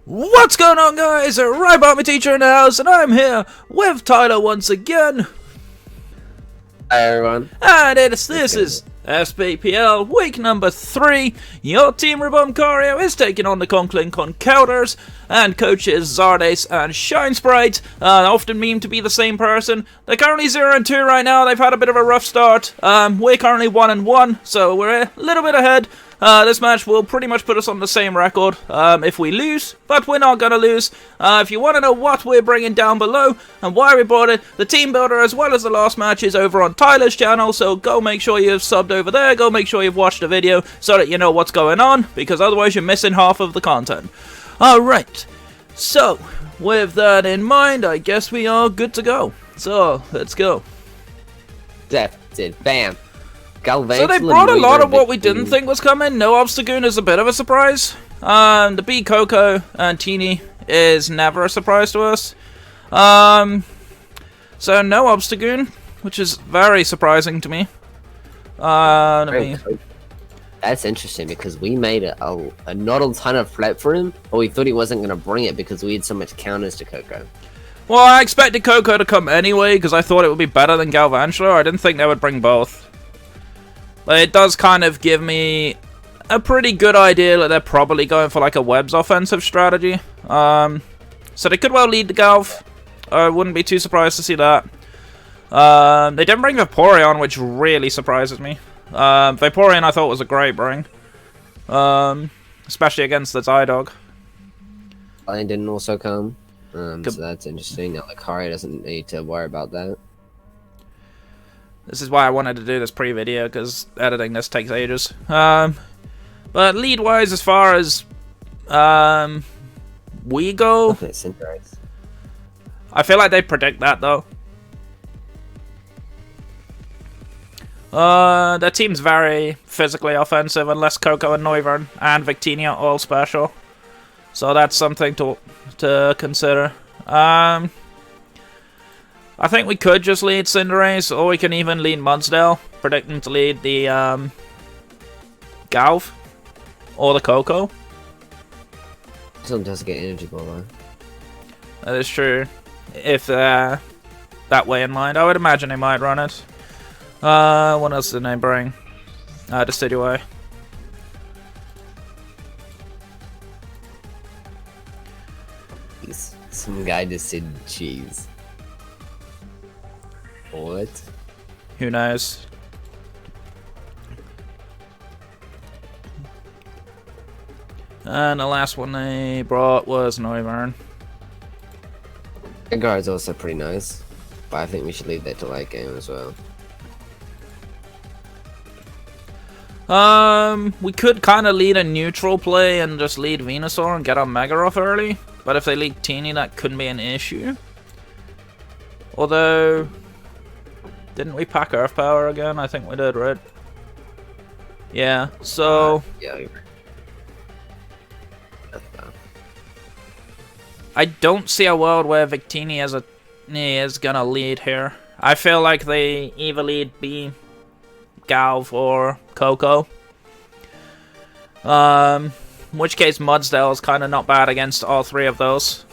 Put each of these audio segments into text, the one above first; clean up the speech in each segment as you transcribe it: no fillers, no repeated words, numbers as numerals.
What's going on, guys? Ribomcario teacher in the house, and I'm here with Tyler once again. Hi everyone. And this is SPPL week number 3. Your team Ribomcario is taking on the Conklin Conkeldurrs, and coaches Zardes and Shine Sprite often mean to be the same person. They're currently 0-2 right now. They've had a bit of a rough start. We're currently 1-1, so we're a little bit ahead. This match will pretty much put us on the same record if we lose, but we're not going to lose. If you want to know what we're bringing down below and why we brought it, the team builder as well as the last match is over on Tyler's channel, so go make sure you've subbed over there, go make sure you've watched the video so that you know what's going on, because otherwise you're missing half of the content. Alright, so with that in mind, I guess we are good to go. So, let's go. Bam. So they brought a lot of what we didn't think was coming. No Obstagoon is a bit of a surprise. The B Coco and Teeny is never a surprise to us. So no Obstagoon, which is very surprising to me. That's interesting because we made a not a ton of flip for him, but we thought he wasn't going to bring it because we had so much counters to Coco. Well, I expected Coco to come anyway because I thought it would be better than Galvantula. I didn't think they would bring both. But it does kind of give me a pretty good idea that they're probably going for like a Webs offensive strategy. So they could well lead the Galv. I wouldn't be too surprised to see that. They didn't bring Vaporeon, which really surprises me. Vaporeon I thought was a great bring. Especially against the Zydog. Lion didn't also come. So that's interesting. Now Lucario doesn't need to worry about that. This is why I wanted to do this pre-video, because editing this takes ages. But lead-wise, as far as we go, I feel like they predict that, though. Their team's very physically offensive, unless Coco and Noivern and Victini are all special. So that's something to consider. I think we could just lead Cinderace, or we can even lead Mudsdale, predicting to lead the Galv, or the Coco. Someone does get Energy Ball though. That is true. If that way in mind, I would imagine they might run it. What else did they bring? Decidueye. Some guy just said cheese. What? Who knows? And the last one they brought was Noivern. Gengar is also pretty nice, but I think we should leave that to late game as well. We could kind of lead a neutral play and just lead Venusaur and get our Mega off early, but if they lead Teeny, that couldn't be an issue. Although, didn't we pack Earth Power again? I think we did, right? Yeah, so... yeah. I don't see a world where Victini is gonna lead here. I feel like they either lead B, Galv, or Coco. In which case Mudsdale is kind of not bad against all three of those.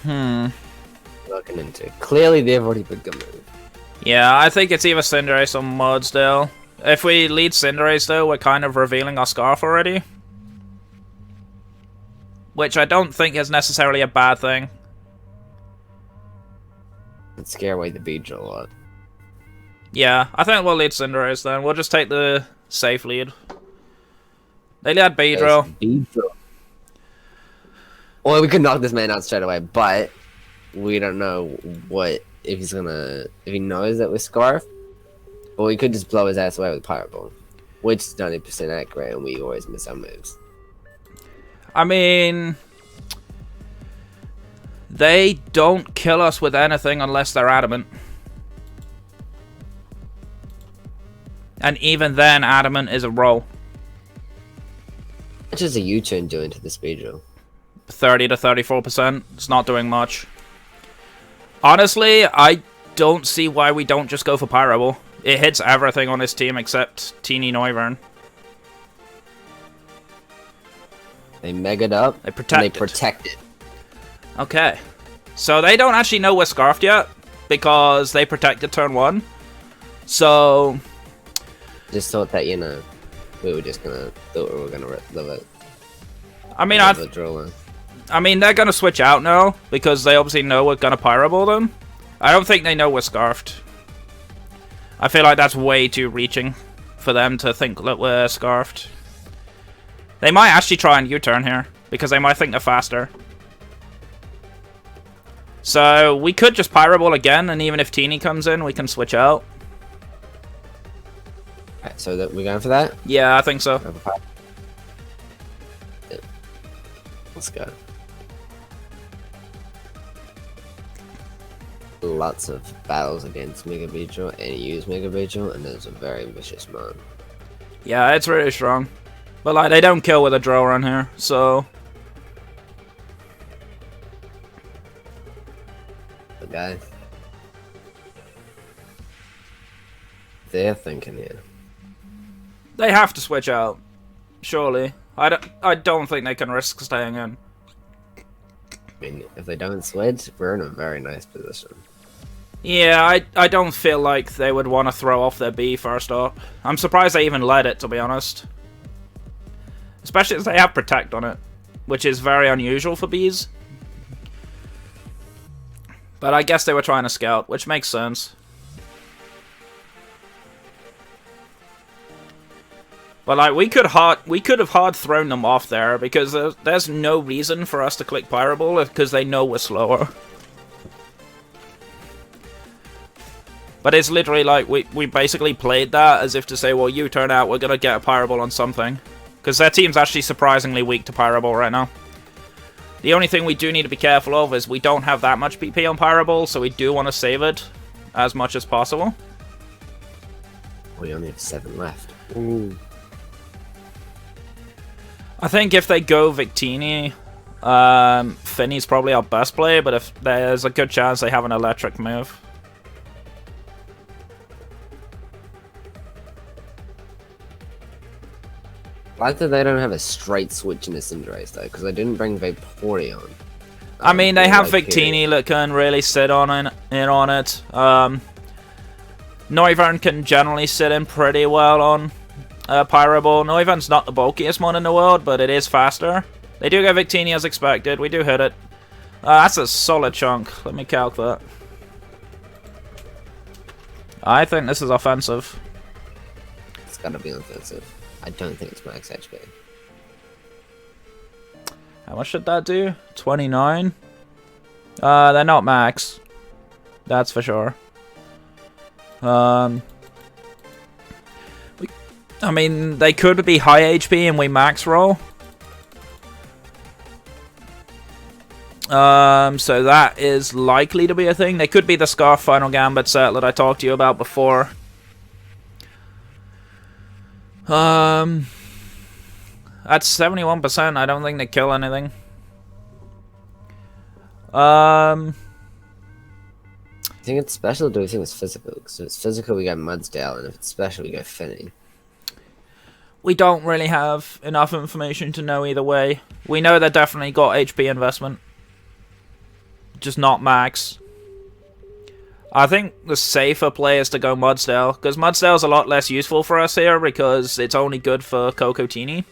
Looking into. Clearly, they've already picked a move. Yeah, I think it's either Cinderace or Mudsdale. If we lead Cinderace, though, we're kind of revealing our Scarf already. Which I don't think is necessarily a bad thing. It'd scare away the Beedrill a lot. Yeah, I think we'll lead Cinderace then. We'll just take the safe lead. They lead Beedrill. Well, we could knock this man out straight away, but we don't know what if he's gonna if he knows that we're Scarf, or we could just blow his ass away with Pirate Ball, which is 90% accurate, and we always miss our moves. I mean, they don't kill us with anything unless they're adamant. And even then, adamant is a roll. What is a U-turn doing to the Speedrill? 30 to 34%. It's not doing much. Honestly, I don't see why we don't just go for Pyro Ball. It hits everything on this team except Teeny Noivern. They megged up. They protect and they it. protect it. Okay. So they don't actually know we're Scarfed yet, because they protected turn 1. So... Just thought that, you know, we were just gonna... Thought we were gonna live it. I mean, they're gonna switch out now, because they obviously know we're gonna Pyro them. I don't think they know we're Scarfed. I feel like that's way too reaching for them to think that we're Scarfed. They might actually try and U-turn here, because they might think they're faster. So, we could just Pyro again, and even if Teeny comes in, we can switch out. Alright, so we're going for that? Yeah, I think so. Yeah. Let's go. Lots of battles against Mega Beetle, and you use Mega Beetle, and there's a very vicious man. Yeah, it's really strong. But, like, they don't kill with a drill run here, so... But guys, they're thinking here. They have to switch out, surely. I don't think they can risk staying in. I mean, if they don't switch, we're in a very nice position. Yeah, I don't feel like they would want to throw off their B first up. I'm surprised they even let it, to be honest. Especially as they have Protect on it, which is very unusual for Bs. But I guess they were trying to scout, which makes sense. But like we could have hard thrown them off there, because there's no reason for us to click Pyro Ball because they know we're slower. But it's literally like we basically played that as if to say, well, you turn out, we're gonna get a Pyro Ball on something. Because their team's actually surprisingly weak to Pyro Ball right now. The only thing we do need to be careful of is we don't have that much PP on Pyro Ball, so we do want to save it as much as possible. We only have 7 left. Ooh. I think if they go Victini, Finny's probably our best play, but if there's a good chance they have an electric move. I like that they don't have a straight switch in the Cinderace though, because they didn't bring Vaporeon. I mean, they have Victini that can really sit on it. Noivern can generally sit in pretty well on Pyro Ball. Noivern's not the bulkiest one in the world, but it is faster. They do get Victini as expected. We do hit it. That's a solid chunk. Let me calc that. I think this is offensive. It's gotta be offensive. I don't think it's max HP. How much should that do? 29? They're not max. That's for sure. I mean, they could be high HP and we max roll. So that is likely to be a thing. They could be the Scarf Final Gambit set that I talked to you about before. At 71%, I don't think they kill anything. I think it's special, or do we think it's physical? Because if it's physical, we go Mudsdale, and if it's special, we go Finny. We don't really have enough information to know either way. We know they definitely got HP investment. Just not max. I think the safer play is to go Mudsdale, because Mudsdale's a lot less useful for us here, because it's only good for Cocotini.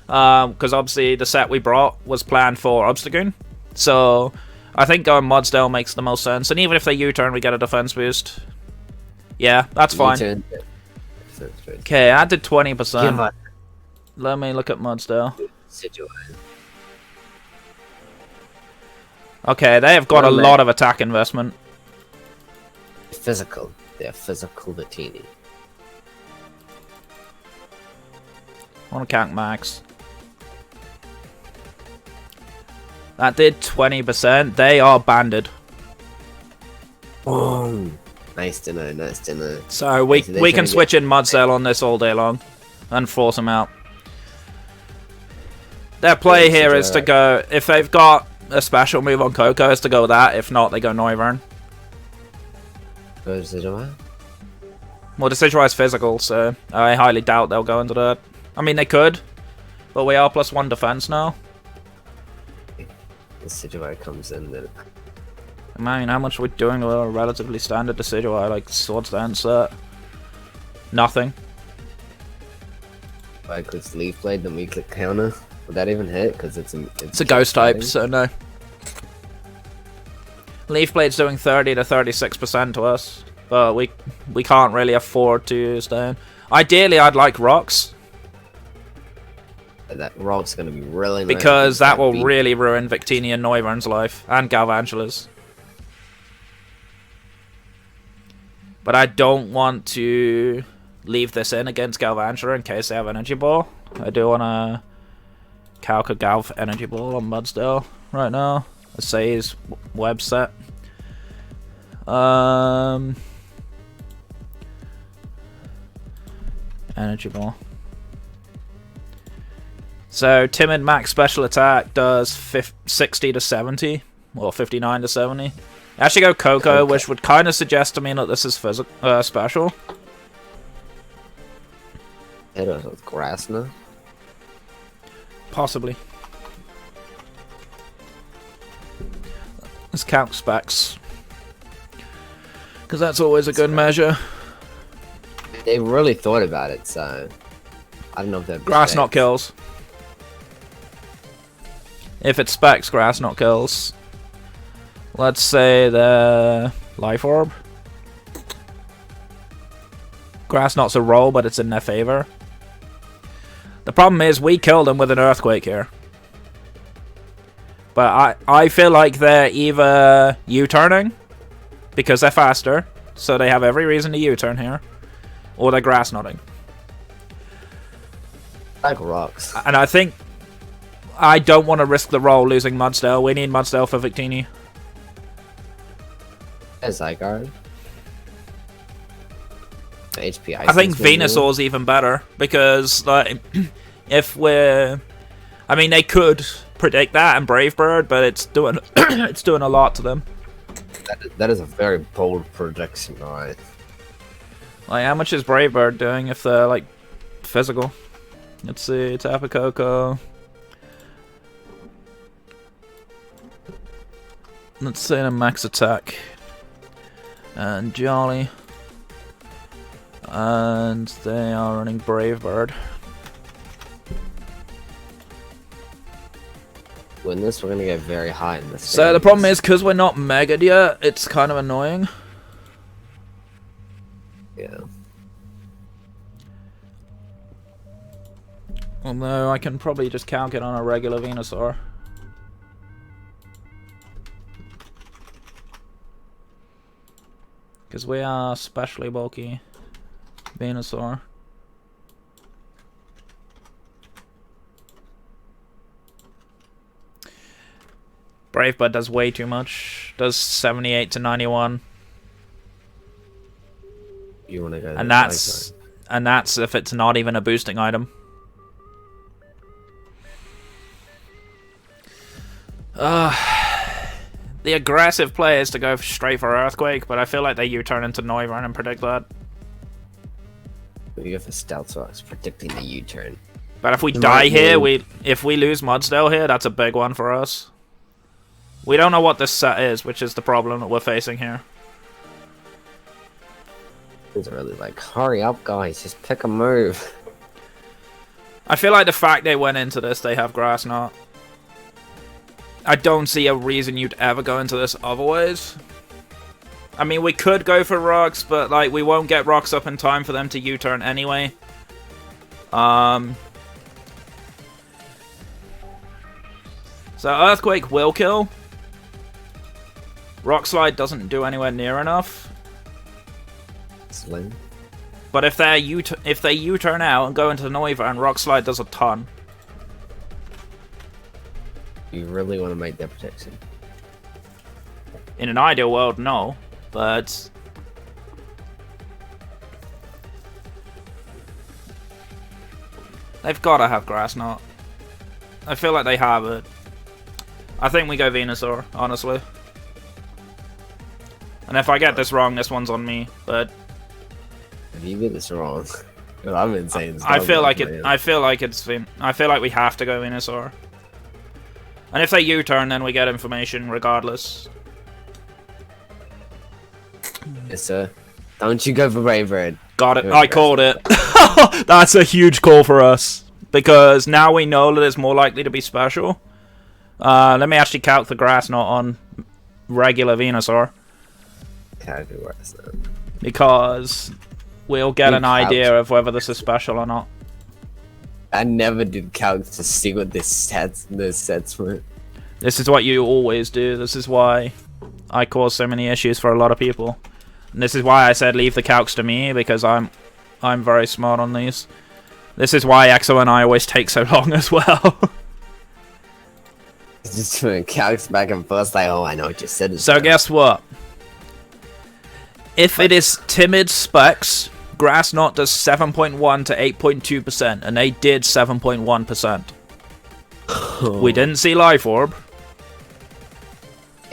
Because obviously the set we brought was planned for Obstagoon. So I think going Mudsdale makes the most sense. And even if they U-turn, we get a defense boost. Yeah, that's fine. Okay, I did 20%. Let me look at Mudsdale. Okay, they have got a lot of attack investment. Physical. They're physical Victini. I want to count max. That did 20%. They are banded. Oh, nice to know, nice to know. So we can switch in Mudsdale on this all day long and force them out. Their play here is to go, if they've got a special move on Coco, is to go with that. If not, they go Noivern. Go Decidueye? Well, Decidueye is physical, so I highly doubt they'll go into that. I mean, they could, but we are +1 defense now. Decidueye comes in, then I mean, how much are we doing with a relatively standard Decidueye, like Swords Dance set? Nothing. if I click Leaf Blade, then we click counter. Would that even hit? Because it's a ghost type, so no. Leaf Blade's doing 30 to 36% to us, but we can't really afford to stay in. Ideally, I'd like Rocks. That Rock's gonna be really nice because that will really ruin Victini and Noivern's life, and Galvantula's. But I don't want to leave this in against Galvantula in case they have Energy Ball. I do want to calc a Galv Energy Ball on Mudsdale right now. Let's say he's web set. Energy Ball. So Timid Max Special Attack does 60 to 70, or 59 to 70. I actually go Coco, which would kind of suggest to me that this is special. Hit us with Grass now. Possibly. Let's count specs, because that's always a good measure. They really thought about it, so I don't know if they're Grass not kills. If it's specs, Grass not kills. Let's say the Life Orb. Grass not's a roll, but it's in their favor. The problem is we killed them with an Earthquake here. But I feel like they're either U-turning, because they're faster, so they have every reason to U-turn here, or they're Grass Knotting. Like Rocks. And I think I don't want to risk the roll losing Mudsdale. We need Mudsdale for Victini. Zygarde. HP I think Venusaur's even better, because like, if we're... I mean, they could predict that and Brave Bird, but it's doing it's doing a lot to them. That is a very bold prediction, alright. Like, how much is Brave Bird doing if they're, like, physical? Let's see, Tapu Koko. Let's say a max attack. And Jolly. And they are running Brave Bird. Win this, we're gonna get very high in this. So the problem is, because we're not Mega'd yet, it's kind of annoying. Yeah. Although I can probably just calc it on a regular Venusaur. Because we are specially bulky Venusaur. Brave Bird does way too much. Does 78 to 91. You want to go? And that's if it's not even a boosting item. The aggressive play is to go straight for Earthquake, but I feel like they U-turn into Noivern and predict that. We go for Stealth Rocks, predicting the U-turn. But if we die here, if we lose Mudsdale here, that's a big one for us. We don't know what this set is, which is the problem that we're facing here. It's really like, hurry up, guys, just pick a move. I feel like the fact they went into this, they have Grass Knot. I don't see a reason you'd ever go into this otherwise. I mean, we could go for Rocks, but like we won't get Rocks up in time for them to U-turn anyway. So Earthquake will kill. Rock Slide doesn't do anywhere near enough. Sling. But if they U-turn out and go into Noivern, Rock Slide does a ton. You really want to make that protection? In an ideal world, no. But they've got to have Grass Knot. I feel like they have it. I think we go Venusaur, honestly. And if I get this wrong, this one's on me. But if you get this wrong, well, I've been saying. I feel like we have to go Venusaur. And if they U-turn, then we get information regardless. Yes, sir. Don't you go for Brave Bird. Got it. I called it. That's a huge call for us. Because now we know that it's more likely to be special. Let me actually calc the grass not on regular Venusaur. Because we'll get an idea of whether this is special or not. I never did calc to see what the sets were. This is what you always do. This is why I cause so many issues for a lot of people. And this is why I said leave the calcs to me, because I'm very smart on these. This is why EXO and I always take so long as well. Just doing calcs back and forth like, oh, I know what you said. So guess what? If it is timid specs, Grass Knot does 7.1 to 8.2%, and they did 7.1%. We didn't see Life Orb.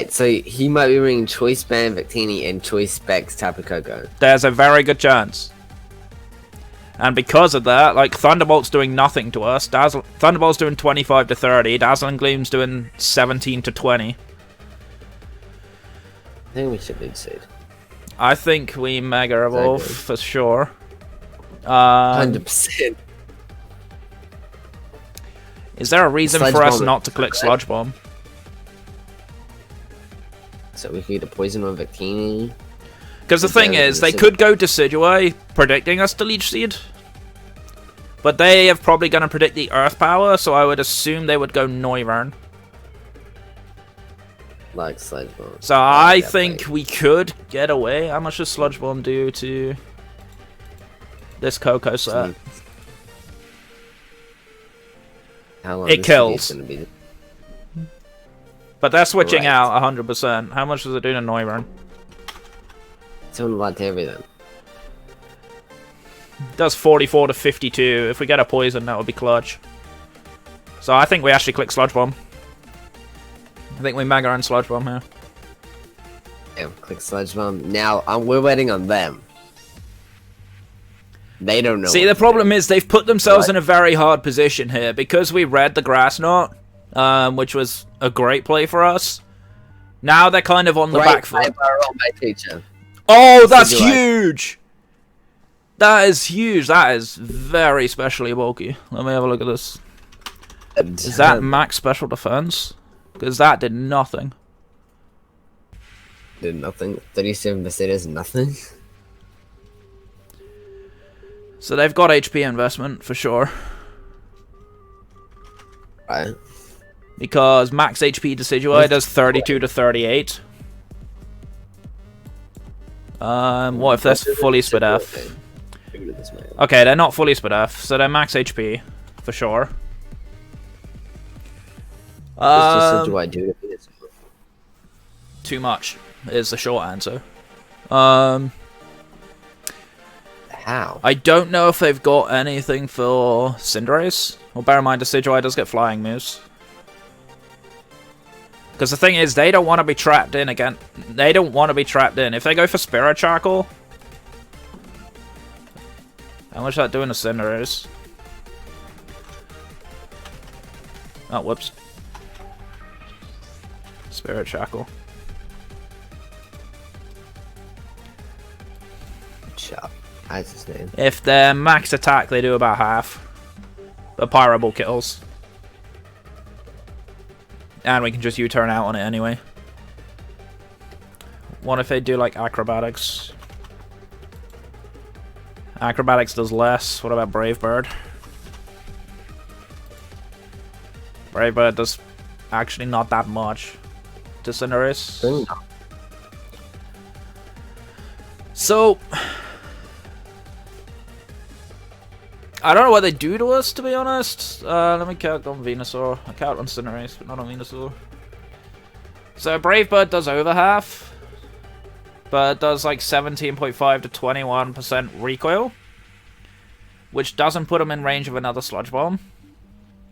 So he might be bringing Choice Band, Victini, and Choice Specs Tapu Koko. There's a very good chance. And because of that, like, Thunderbolt's doing nothing to us. Thunderbolt's doing 25 to 30. Dazzling Gloom's doing 17 to 20. I think we should lead seed. I think we Mega Evolve for sure. 100%. Is there a reason for us not to click Sludge Bomb? So we could get a Poison on Victini. Because the thing is, they could go Decidueye, predicting us to Leech Seed. But they are probably going to predict the Earth Power, so I would assume they would go Noivern. Like Sludge Bomb. So I think we could get away. How much does Sludge Bomb do to this Coco set? How long it kills. Gonna be? But they're switching out 100%. How much does it do to Noivern? It's doing a lot to everything. Does 44 to 52. If we get a poison, that would be clutch. So I think we actually click Sludge Bomb. I think we Mega and Sludge Bomb here. Yeah, click Sludge Bomb. Now, we're waiting on them. They don't know. See, the problem is they've put themselves in a very hard position here. Because we read the Grass Knot, which was a great play for us. Now they're kind of on the back foot. Oh, that's huge! That is huge. That is very specially bulky. Let me have a look at this. Is that max special defense? Because that did nothing. Did nothing? 37% is nothing? So they've got HP investment, for sure. Right. Because max HP Decidueye does 32 to 38. What if that's fully Spit F? Okay, they're not fully Spit F, so they're max HP, for sure. Too much is the short answer. How? I don't know if they've got anything for Cinderace. Well, bear in mind, Decidueye does get flying moves. Because the thing is, they don't want to be trapped in again. They don't want to be trapped in. If they go for Spirit Shackle, how much is that doing to Cinderace? Oh, whoops. Spirit Shackle. Chop. That's his name. If they're max attack, they do about half. But Pyro Ball kills. And we can just U-turn out on it anyway. What if they do like Acrobatics? Acrobatics does less. What about Brave Bird? Brave Bird does actually not that much to Cinderace. So I don't know what they do to us, to be honest. Let me count on Venusaur. I count on Cinderace, but not on Venusaur. So Brave Bird does over half, but it does like 17.5 to 21% recoil, which doesn't put them in range of another Sludge Bomb,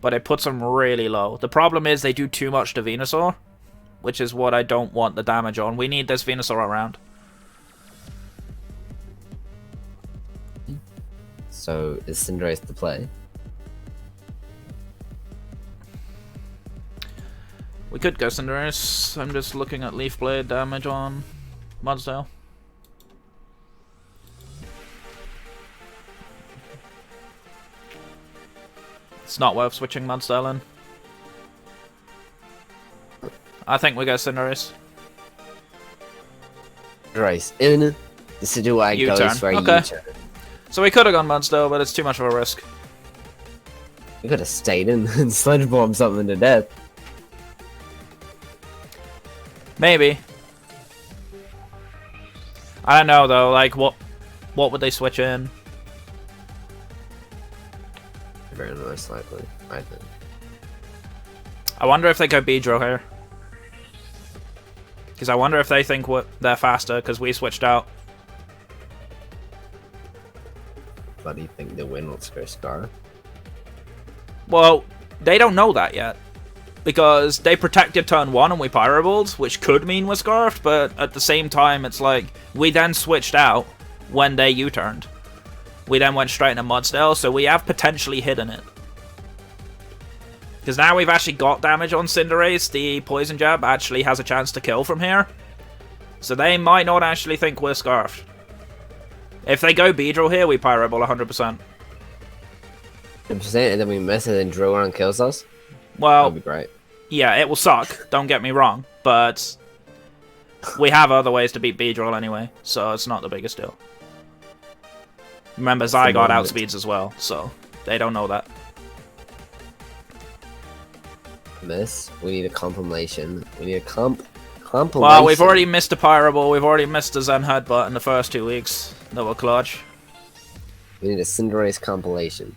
but it puts them really low. The problem is they do too much to Venusaur, which is what I don't want the damage on. We need this Venusaur around. So is Cinderace the play? We could go Cinderace. I'm just looking at Leaf Blade damage on Mudsdale. It's not worth switching Mudsdale in. I think we go Cinderace. Cinderace in. This is why it goes for a U-turn. So we could have gone Mudsdale, but it's too much of a risk. We could have stayed in and Sledge Bomb something to death. Maybe. I don't know though, like what would they switch in? Very most likely, I think. I wonder if they go Beedrill here. Because I wonder if they think they're faster because we switched out. But do you think the win will go Scar? Well, they don't know that yet. Because they protected turn 1 and we Pyro Balled, which could mean we're Scarfed, but at the same time, it's like, we then switched out when they U-turned. We then went straight into Mudsdale, so we have potentially hidden it. Because now we've actually got damage on Cinderace, the Poison Jab actually has a chance to kill from here. So they might not actually think we're Scarfed. If they go Beedrill here, we Pyro Ball 100%. 100%, and then we miss it and drill around kills us? Well, that'd be great. Yeah, it will suck, don't get me wrong, but we have other ways to beat Beedrill anyway, so it's not the biggest deal. Remember, Zygarde outspeeds as well, so they don't know that. Miss. We need a compilation. We need a compilation. Well, we've already missed a Pyro Ball, we've already missed a Zen Headbutt in the first 2 weeks that were clutch. We need a Cinderace compilation.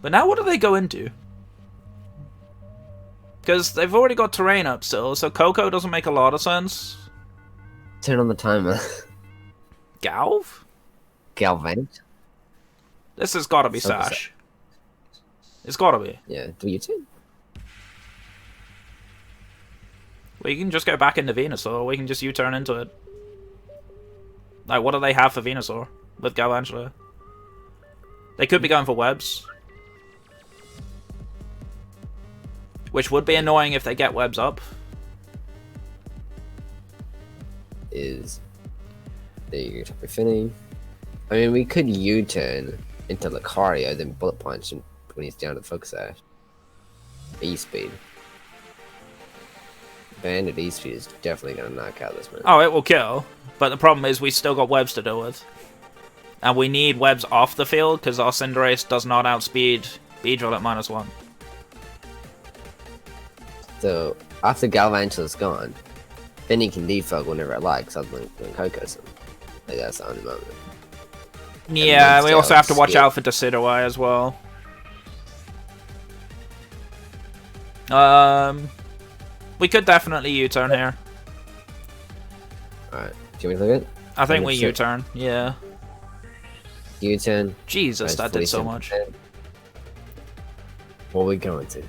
But now what do they go into? Because they've already got terrain up still, so Coco doesn't make a lot of sense. Turn on the timer. Galv? Galvanic? This has got to be Sash. It's got to be. Yeah, do you too? We can just go back into Venusaur, we can just U-turn into it. Like, what do they have for Venusaur with Galvantula? They could be going for webs. Which would be annoying if they get webs up. Is the Finny. I mean, we could U-turn into Lucario, then Bullet Punch when he's down to Focus Sash. E-Speed. Banded E-Speed is definitely going to knock out this man. Oh, it will kill. But the problem is we still got webs to deal with. And we need webs off the field because our Cinderace does not outspeed Beedrill at -1. So, after Galvantula's gone, then he can defog whenever it likes, other than when Coco's him. Like, that's the only moment. Yeah, we also have to watch out for Decidueye as well. We could definitely U-turn here. Alright, do you want me to look at it? I think we U-turn, yeah. U-turn. Jesus, that did so much. What are we going to?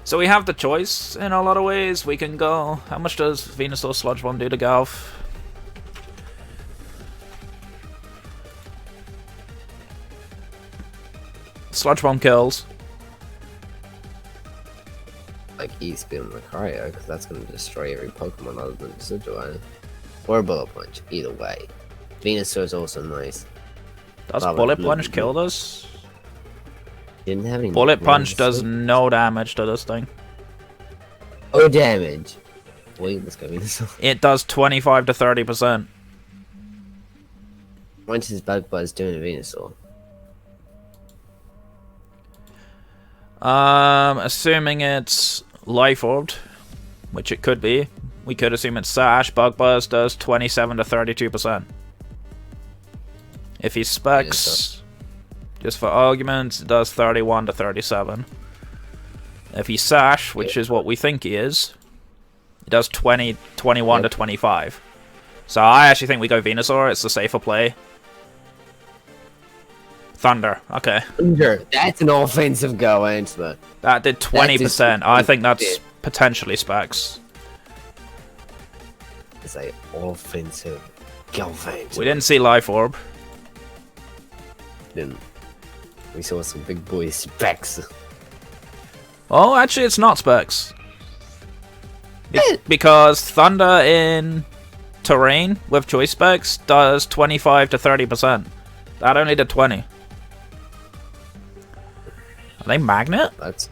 So we have the choice in a lot of ways. We can go... How much does Venusaur Sludge Bomb do to Galv? Sludge Bomb kills. Like E-Speed on Lucario, because that's going to destroy every Pokemon other than Decidueye. Or Bullet Punch, either way. Venusaur is also nice. Does Bullet Punch kill us? Didn't have any. Bullet Punch does no damage to this thing. Oh, damage! Wait, let's go Venusaur. It does 25 to 30%. How much is Bug Buzz doing to Venusaur? Assuming it's Life Orbed, which it could be. We could assume it's Sash. Bug Buzz does 27 to 32%. If he specs, just for argument, it does 31 to 37. If he Sash, which is what we think he is, it does 21 to 25. So I actually think we go Venusaur. It's the safer play. Thunder. Okay. Thunder. That's an offensive go, ain't it? That did 20%. I think that's potentially specs. It's a offensive Galvantula. We didn't see Life Orb. Didn't. We saw some big boy specs. Oh, actually, it's not specs. Because Thunder in terrain with choice specs does 25 to 30%. That only did 20. Are they magnet? That's...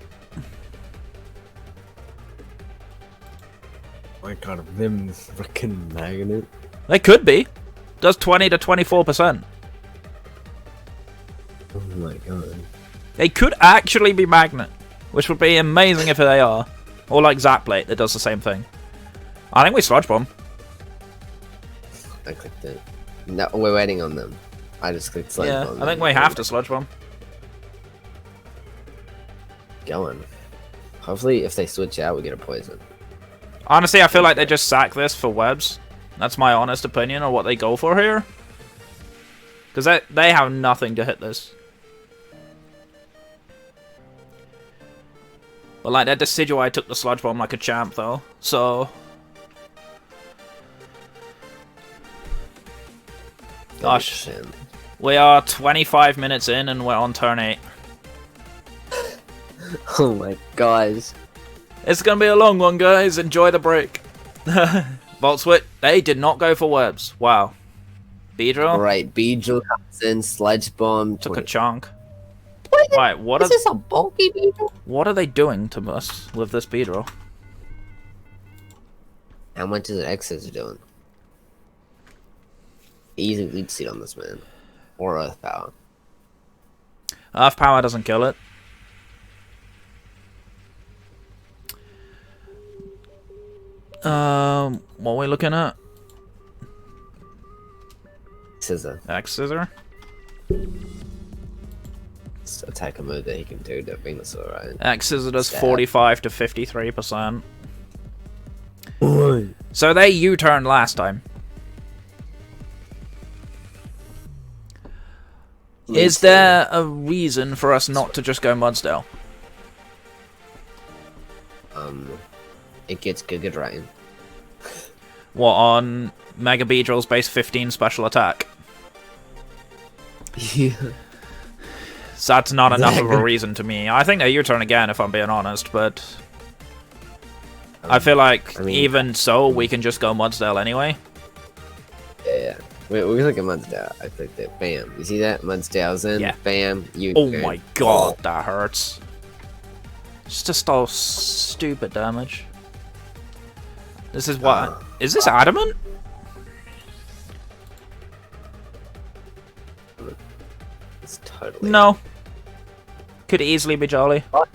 my god, them freaking magnet. They could be. Does 20 to 24%. Oh my god. They could actually be magnet, which would be amazing if they are. Or like Zapplate that does the same thing. I think we Sludge Bomb. I clicked it. No, we're waiting on them. I just clicked Sludge Bomb. I think we have to Sludge Bomb. Going. Hopefully, if they switch out, we get a poison. Honestly, I feel like they just sack this for webs. That's my honest opinion on what they go for here. Because they have nothing to hit this. But like that Decidueye took the Sludge Bomb like a champ though, so... Gosh, we are 25 minutes in and we're on turn 8. Oh my gosh. It's gonna be a long one, guys. Enjoy the break. Volt Switch, they did not go for webs. Wow. Beedrill? Right, Beedrill comes in, Sludge Bomb. Took a chunk. What? Right, what is this a bulky Beedrill? What are they doing to us with this Beedrill? How much is it X's doing? Easy lead seat on this man. Or Earth Power. Earth Power doesn't kill it. What are we looking at? Scissor. X Scissor? It's attack a move that he can do to Venusaur, right? X Scissor does 45 to 53%. So they U-turned last time. Is there a reason for us not to just go Mudsdale? It gets Giga Drain. What, on Mega Beedrill's base 15 special attack? Yeah. So that's not enough of a reason to me. I think they U-turn again, if I'm being honest, but... I feel like, even so, we can just go Mudsdale anyway. Yeah. We look at Mudsdale. I clicked it. Bam. You see that? Mudsdale's in. Yeah. Bam. Oh my god, that hurts. It's just all stupid damage. This is what? Is this adamant? It's totally... No. Could easily be Jolly. What?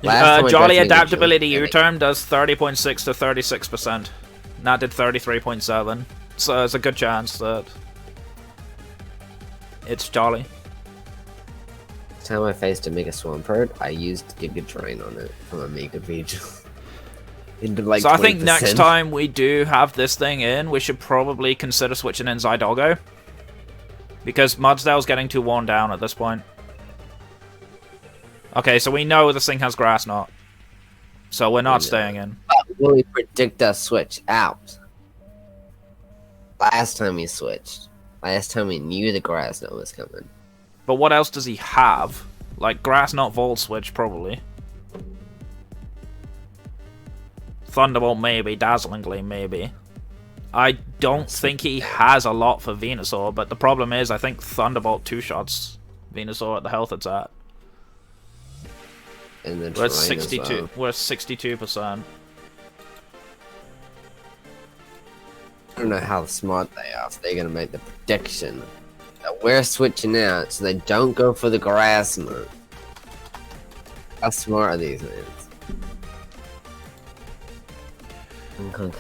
Jolly adaptability U-turn does 30.6 to 36%. That did 33.7. So there's a good chance that it's Jolly. Each time I faced a Mega Swampert, I used Giga Drain on it from a Mega Beedrill. Like so 20%. I think next time we do have this thing in, we should probably consider switching in Zydogo. Because Mudsdale's getting too worn down at this point. Okay, so we know this thing has Grass Knot. So we're not staying in. Will we predict a switch out? Last time we switched. Last time we knew the Grass Knot was coming. But what else does he have? Like, Grass Knot Volt Switch, probably. Thunderbolt, maybe. Dazzling Gleam, maybe. I don't think he has a lot for Venusaur, but the problem is, I think Thunderbolt two-shots Venusaur at the health it's at. And then we're at 62. We're at 62%. I don't know how smart they are if they're gonna make the prediction that we're switching out so they don't go for the Grass Knot. How smart are these men?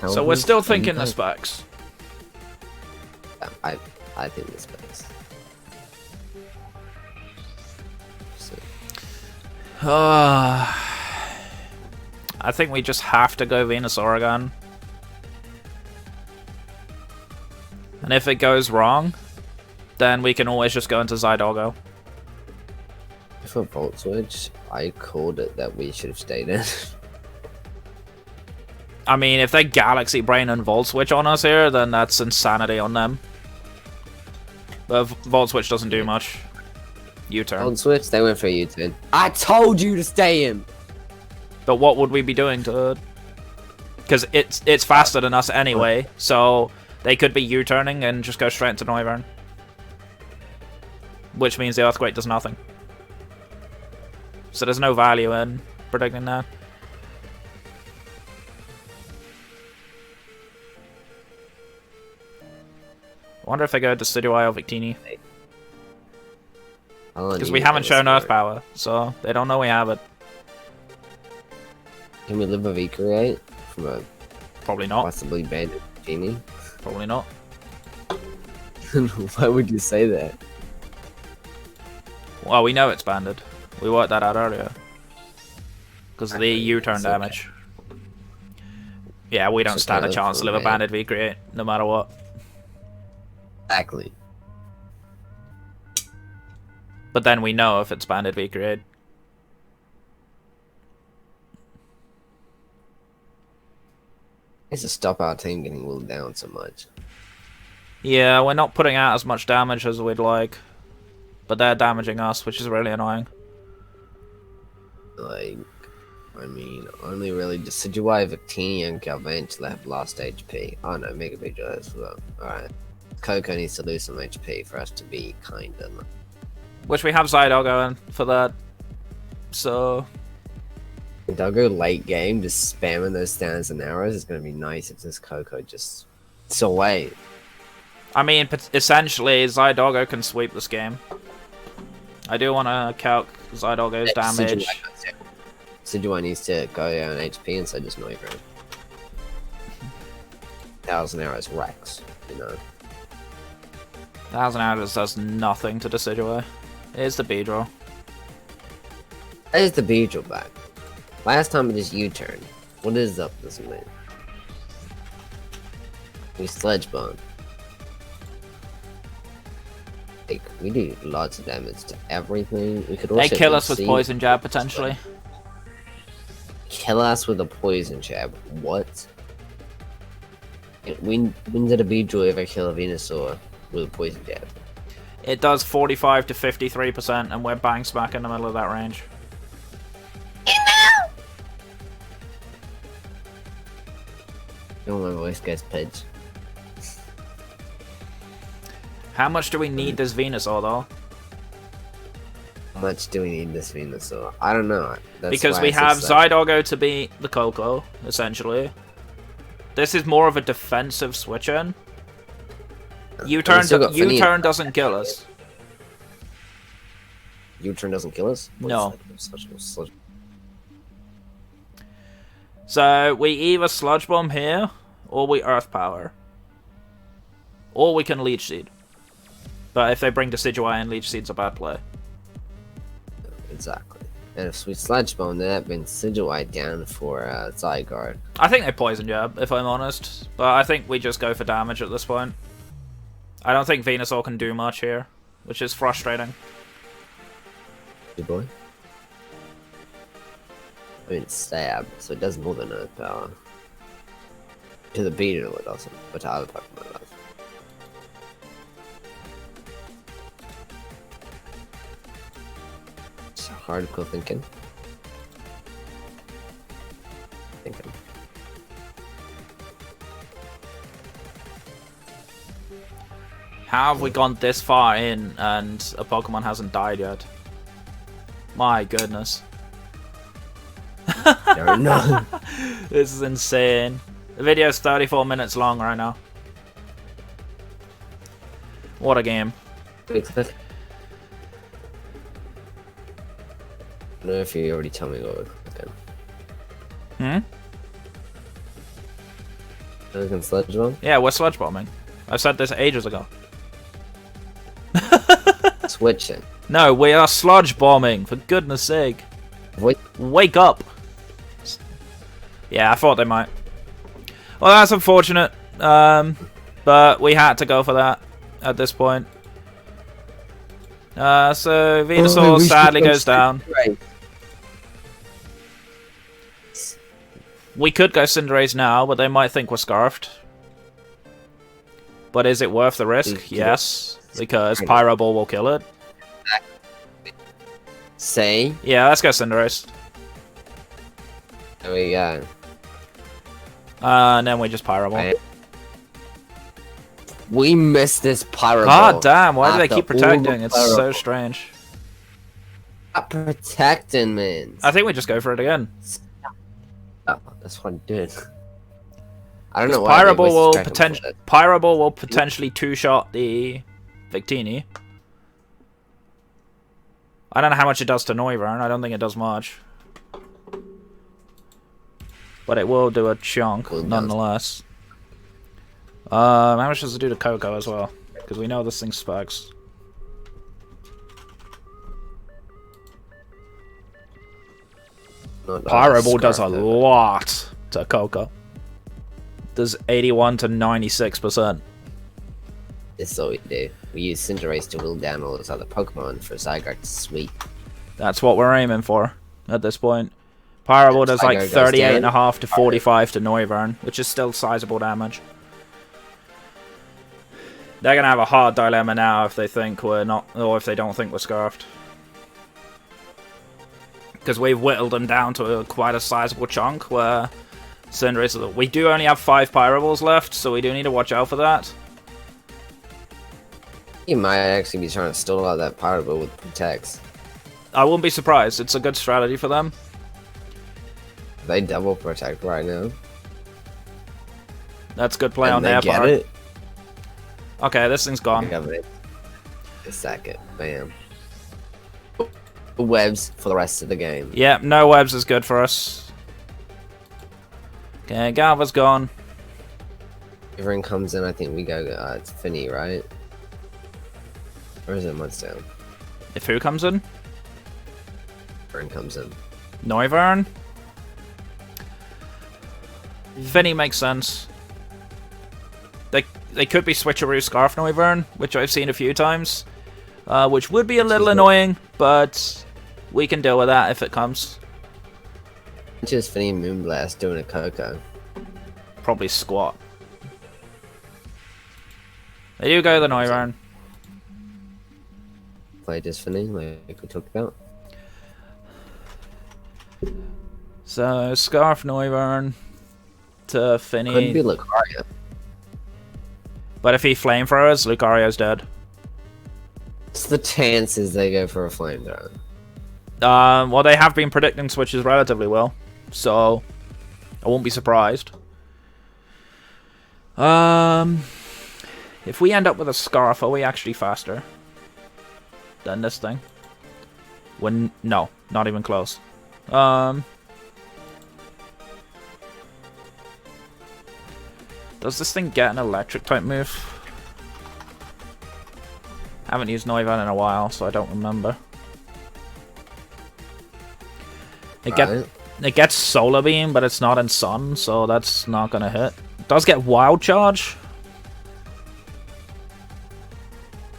So we're still thinking the specs. I think the specs. I think we just have to go Venusaur again. And if it goes wrong, then we can always just go into Zydogo. For Volt Switch, I called it that we should have stayed in. I mean, if they Galaxy Brain and Volt Switch on us here, then that's insanity on them. But Volt Switch doesn't do much. U-turn. Old switch, they went for a U-turn. I told you to stay in! But what would we be doing to... Because it's faster than us anyway, so they could be U-turning and just go straight into Noivern. Which means the Earthquake does nothing. So there's no value in predicting that. I wonder if they go to Decidueye or Victini. Because we haven't shown Earth Power, so they don't know we have it. Can we live a V-Create from a Probably not. possibly banned Genie? Probably not. Why would you say that? Well, we know it's banded. We worked that out earlier. Because of the U-turn damage. Yeah, we don't stand a chance to live a banded V-Create, no matter what. Exactly. But then we know if it's banded V-Create. It's to stop our team getting whittled down so much. Yeah, we're not putting out as much damage as we'd like. But they're damaging us, which is really annoying. Like, I mean, only really Decidueye, Victini, and Galvantula have lost HP. Oh no, Mega Beedrill as well. Alright. Coco needs to lose some HP for us to be kind of... Which we have Zydog going for that. So... Doggo late game, just spamming those stands and arrows is going to be nice if this Coco just... It's away. I mean, essentially, Zydoggo can sweep this game. I do want to calc Zydoggo's damage. Decidueye needs to go down HP and so just Noivern. 1,000 arrows Rex, you know. 1,000 arrows does nothing to Decidueye. Here's the Beedrill. There's the Beedrill back. Last time it just U-turned. What is up this man? We Sledge Bomb. Like, we do lots of damage to everything. We could also they kill us with Poison Jab, potentially. Kill us with a Poison Jab? What? When did a Beedrill ever kill a Venusaur with a Poison Jab? It does 45 to 53%, and we're bang smack in the middle of that range. Oh, my voice gets pitched. How much do we need this Venusaur, though? How much do we need this Venusaur? I don't know. Because we have Zydoggo to beat the Coco, essentially. This is more of a defensive switch-in. U-turn doesn't kill us. U-turn doesn't kill us? No. So, we either Sludge Bomb here, or we Earth Power. Or we can Leech Seed. But if they bring Decidueye and Leech Seed's a bad play. Exactly. And if we Sludge Bomb, then that brings Decidueye down for Zygarde. I think they Poison Jab, if I'm honest. But I think we just go for damage at this point. I don't think Venusaur can do much here, which is frustrating. Good boy. I mean, stab, so it does more than Earth Power. To the Beedrill it doesn't, but to other Pokemon it does. It's hardcore thinking. How have we gone this far in and a Pokemon hasn't died yet? My goodness. Don't know. This is insane. The video is 34 minutes long right now. What a game. I don't know if you already told me what we're clicking. Are we going Sludge Bomb? Yeah, we're Sludge Bombing. I said this ages ago. Switching. No, we are Sludge Bombing, for goodness sake. Wake up! Yeah, I thought they might. Well, that's unfortunate. But we had to go for that at this point. So Venusaur sadly goes down. We could go Cinderace now, but they might think we're Scarfed. But is it worth the risk? Yes, because Pyro Ball will kill it. Say. Yeah, let's go Cinderace. There we go. And then we just Pyro Ball. Right. We missed this Pyro God Ball. damn, why do they keep After all protecting? the It's Pyro so Ball. strange. Stop protecting, man. I think we just go for it again. Oh, that's what I did. I don't know why. Pyro they Ball wasted will Dragon Ball. Pyro Ball will potentially two-shot the Victini. I don't know how much it does to Noivern. I don't think it does much. But it will do a chunk, nonetheless. How much does it do to Coco as well? Because we know this thing specs. Pyro Ball does a lot to Coco. Does 81 to 96%. This is what we do. We use Cinderace to whittle down all those other Pokemon for Zygarde to sweep. That's what we're aiming for at this point. Pyro Ball does like 38.5 to 45 to Noivern, which is still sizable damage. They're gonna have a hard dilemma now if they think we're not, or if they don't think we're Scarfed. Because we've whittled them down to quite a sizable chunk where Cinderace... We do only have 5 Pyro Balls left, so we do need to watch out for that. You might actually be trying to steal out that Pyro Ball with Protects. I wouldn't be surprised. It's a good strategy for them. They double Protect right now. That's good play And on they their get part. it. Okay, this thing's gone. A second. Bam. Webs for the rest of the game. Yeah, no webs is good for us. Okay, Galva's gone. Everyone comes in, I think we go, it's Finny, right? Or is it Mudstone? If who comes in? Everyone comes in. Noivern? Finny makes sense. They could be Switcheroo Scarf Noivern, which I've seen a few times. Which would be a little annoying, but we can deal with that if it comes. Just Finny Moonblast doing a Coco. Probably Squat. They do go the Noivern. Play just Finny, like we talked about. So, Scarf Noivern to Finny. Could be Lucario. But if he flamethrowers, Lucario's dead. What's the chances they go for a flamethrower? Well, they have been predicting switches relatively well, so I won't be surprised. If we end up with a Scarf, are we actually faster than this thing? No, not even close. Does this thing get an electric type move? Haven't used Noivern in a while, so I don't remember. It gets Solar Beam, but it's not in Sun, so that's not gonna hit. It does get Wild Charge.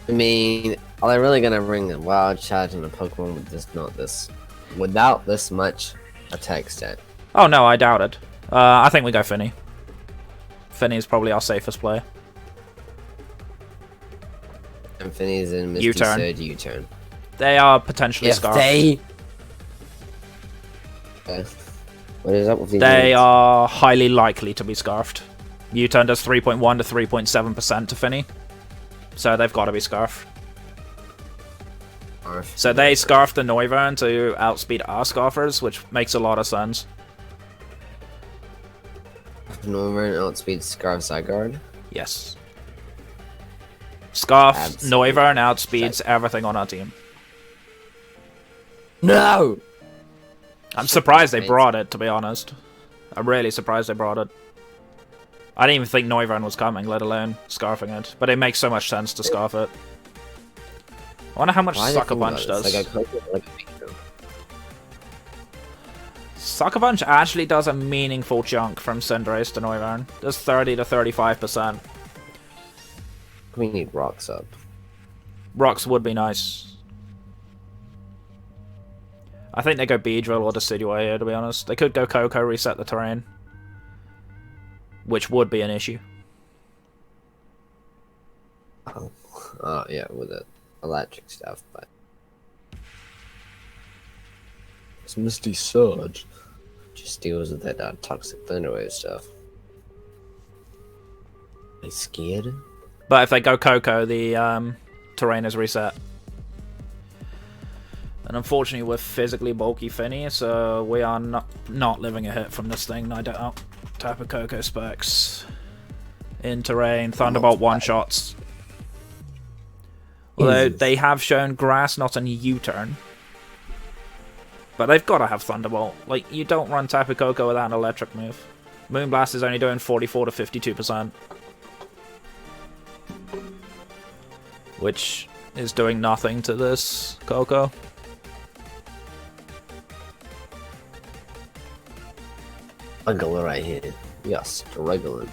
I mean, are they really gonna bring a Wild Charge on a Pokemon without this much attack stat? Oh no, I doubt it. I think we go Finny. Finny is probably our safest player. And Finny's in Misty U-turn. Surge U-turn. They are potentially Scarf. What is up with these They names? are highly likely to be Scarfed. U-turn does 3.1 to 3.7% to Finny. So they've got to be Scarfed. So they Scarf the Noivern to outspeed our Scarfers, which makes a lot of sense. Noivern outspeed Scarf Zygarde. Yes. Scarf Absolutely. Noivern outspeeds everything on our team. No! I'm surprised they brought it, to be honest. I'm really surprised they brought it. I didn't even think Noivern was coming, let alone Scarfing it. But it makes so much sense to Scarf it. I wonder how much Sucker Punch does. Sucker Punch actually does a meaningful chunk from Cinderace to Noivern. Does 30 to 35%. We need Rocks up. Rocks would be nice. I think they go Beedrill or Decidueye here, to be honest. They could go Coco, reset the terrain. Which would be an issue. Oh, yeah, with the electric stuff, but... It's Misty Surge. Just deals with that toxic thunderwave stuff. They scared? But if they go Coco, the terrain is reset. And unfortunately, we're physically bulky Finny, so we are not living a hit from this thing. I don't type of Coco specs in terrain. Thunderbolt one-shots. Although they have shown grass, not a U-turn. But they've got to have Thunderbolt. Like, you don't run Tapu Koko without an electric move. Moonblast is only doing 44 to 52%. Which is doing nothing to this Koko. Struggling right here. We are struggling.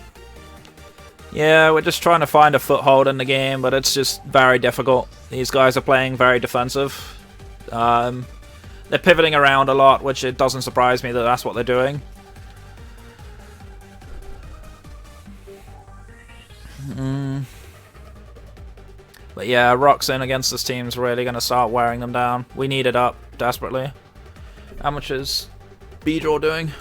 Yeah, we're just trying to find a foothold in the game, but it's just very difficult. These guys are playing very defensive. They're pivoting around a lot, which it doesn't surprise me that that's what they're doing. But yeah, Roxin against this team is really going to start wearing them down. We need it up desperately. How much is Beedrill doing?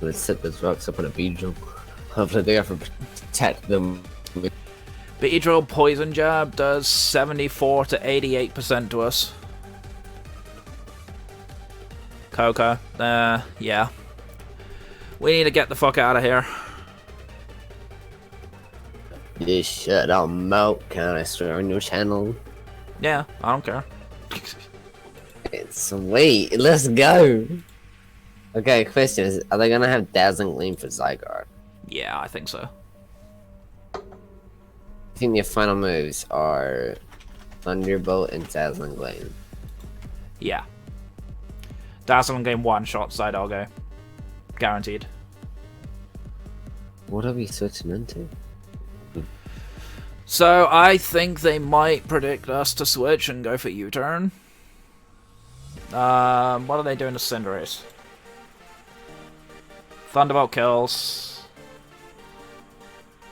Let's set this rocks up on a Beedrill. Hopefully they have to protect them. Beedrill Poison Jab does 74 to 88% to us. Coco, yeah. We need to get the fuck out of here. This shit I'll melt. Can I swear on your channel? Yeah, I don't care. Sweet, let's go. Okay, question is, are they gonna have Dazzling Gleam for Zygarde? Yeah, I think so. I think their final moves are Thunderbolt and Dazzling Gleam. Yeah. Dazzling Gleam one-shot side I'll go. Guaranteed. What are we switching into? So, I think they might predict us to switch and go for U-turn. What are they doing to Cinderace? Thunderbolt kills.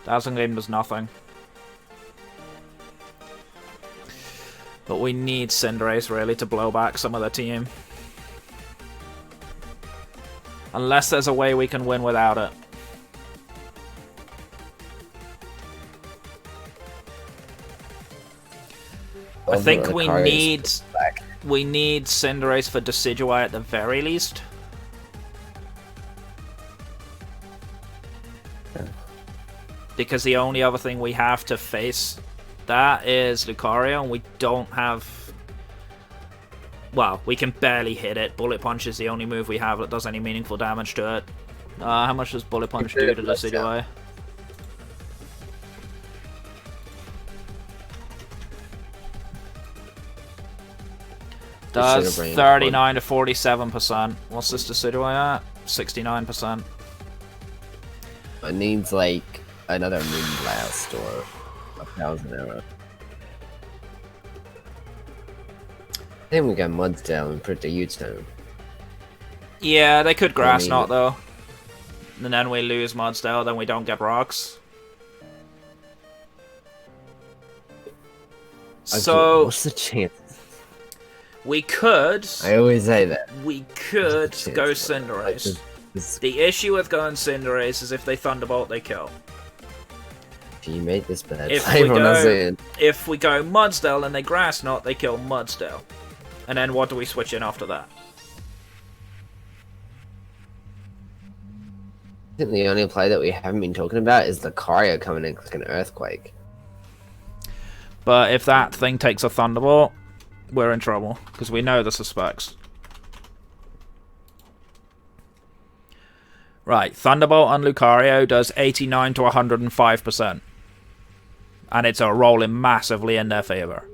Dazzling Gleam does nothing. But we need Cinderace, really, to blow back some of the team. Unless there's a way we can win without it. I think we need Cinderace for Decidueye at the very least. Because the only other thing we have to face that is Lucario, and we don't have... Well, we can barely hit it. Bullet Punch is the only move we have that does any meaningful damage to it. How much does Bullet Punch do to Decidueye? Does 39 to 47%. What's this Decidueye at? 69%. It needs like another Moonblast or 1,000 arrow. I think we got Mudsdale and put the U-turn. Yeah, they could Grass Knot though. And then we lose Mudsdale, then we don't get rocks. So what's the chance? We could. I always say that. We could go Cinderace. The issue with going Cinderace is if they Thunderbolt, they kill. You made this bad. If we go Mudsdale and they Grass Knot, they kill Mudsdale. And then what do we switch in after that? I think the only play that we haven't been talking about is Lucario coming in like an Earthquake. But if that thing takes a Thunderbolt, we're in trouble, because we know the suspects. Right, Thunderbolt on Lucario does 89 to 105%. And it's rolling massively in their favor.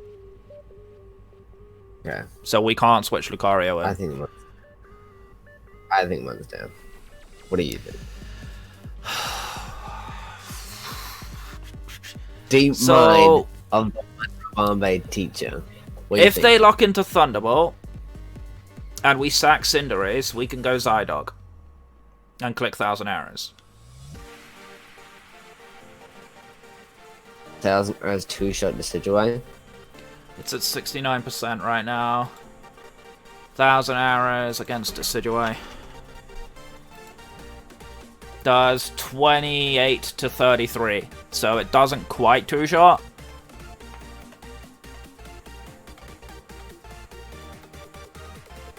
Yeah. So we can't switch Lucario in. I think one's down. What do you think? Deep mind of the Bombay teacher. If they lock into Thunderbolt and we sack Cinderace, we can go Zydog and click 1,000 arrows. 1,000 arrows, 2-shot Decidueye? It's at 69% right now. 1,000 arrows against Decidueye. Does 28 to 33. So it doesn't quite two-shot.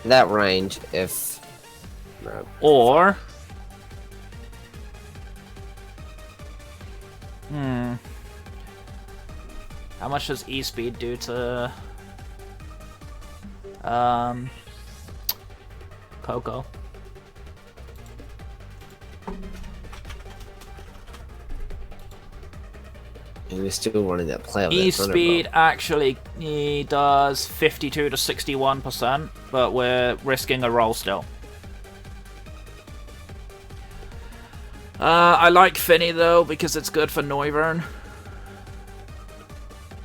That range, if... No. Or... How much does E-Speed do to... Coco? And we're still running that play. E-Speed actually he does 52 to 61%, but we're risking a roll still. I like Finny though, because it's good for Noivern.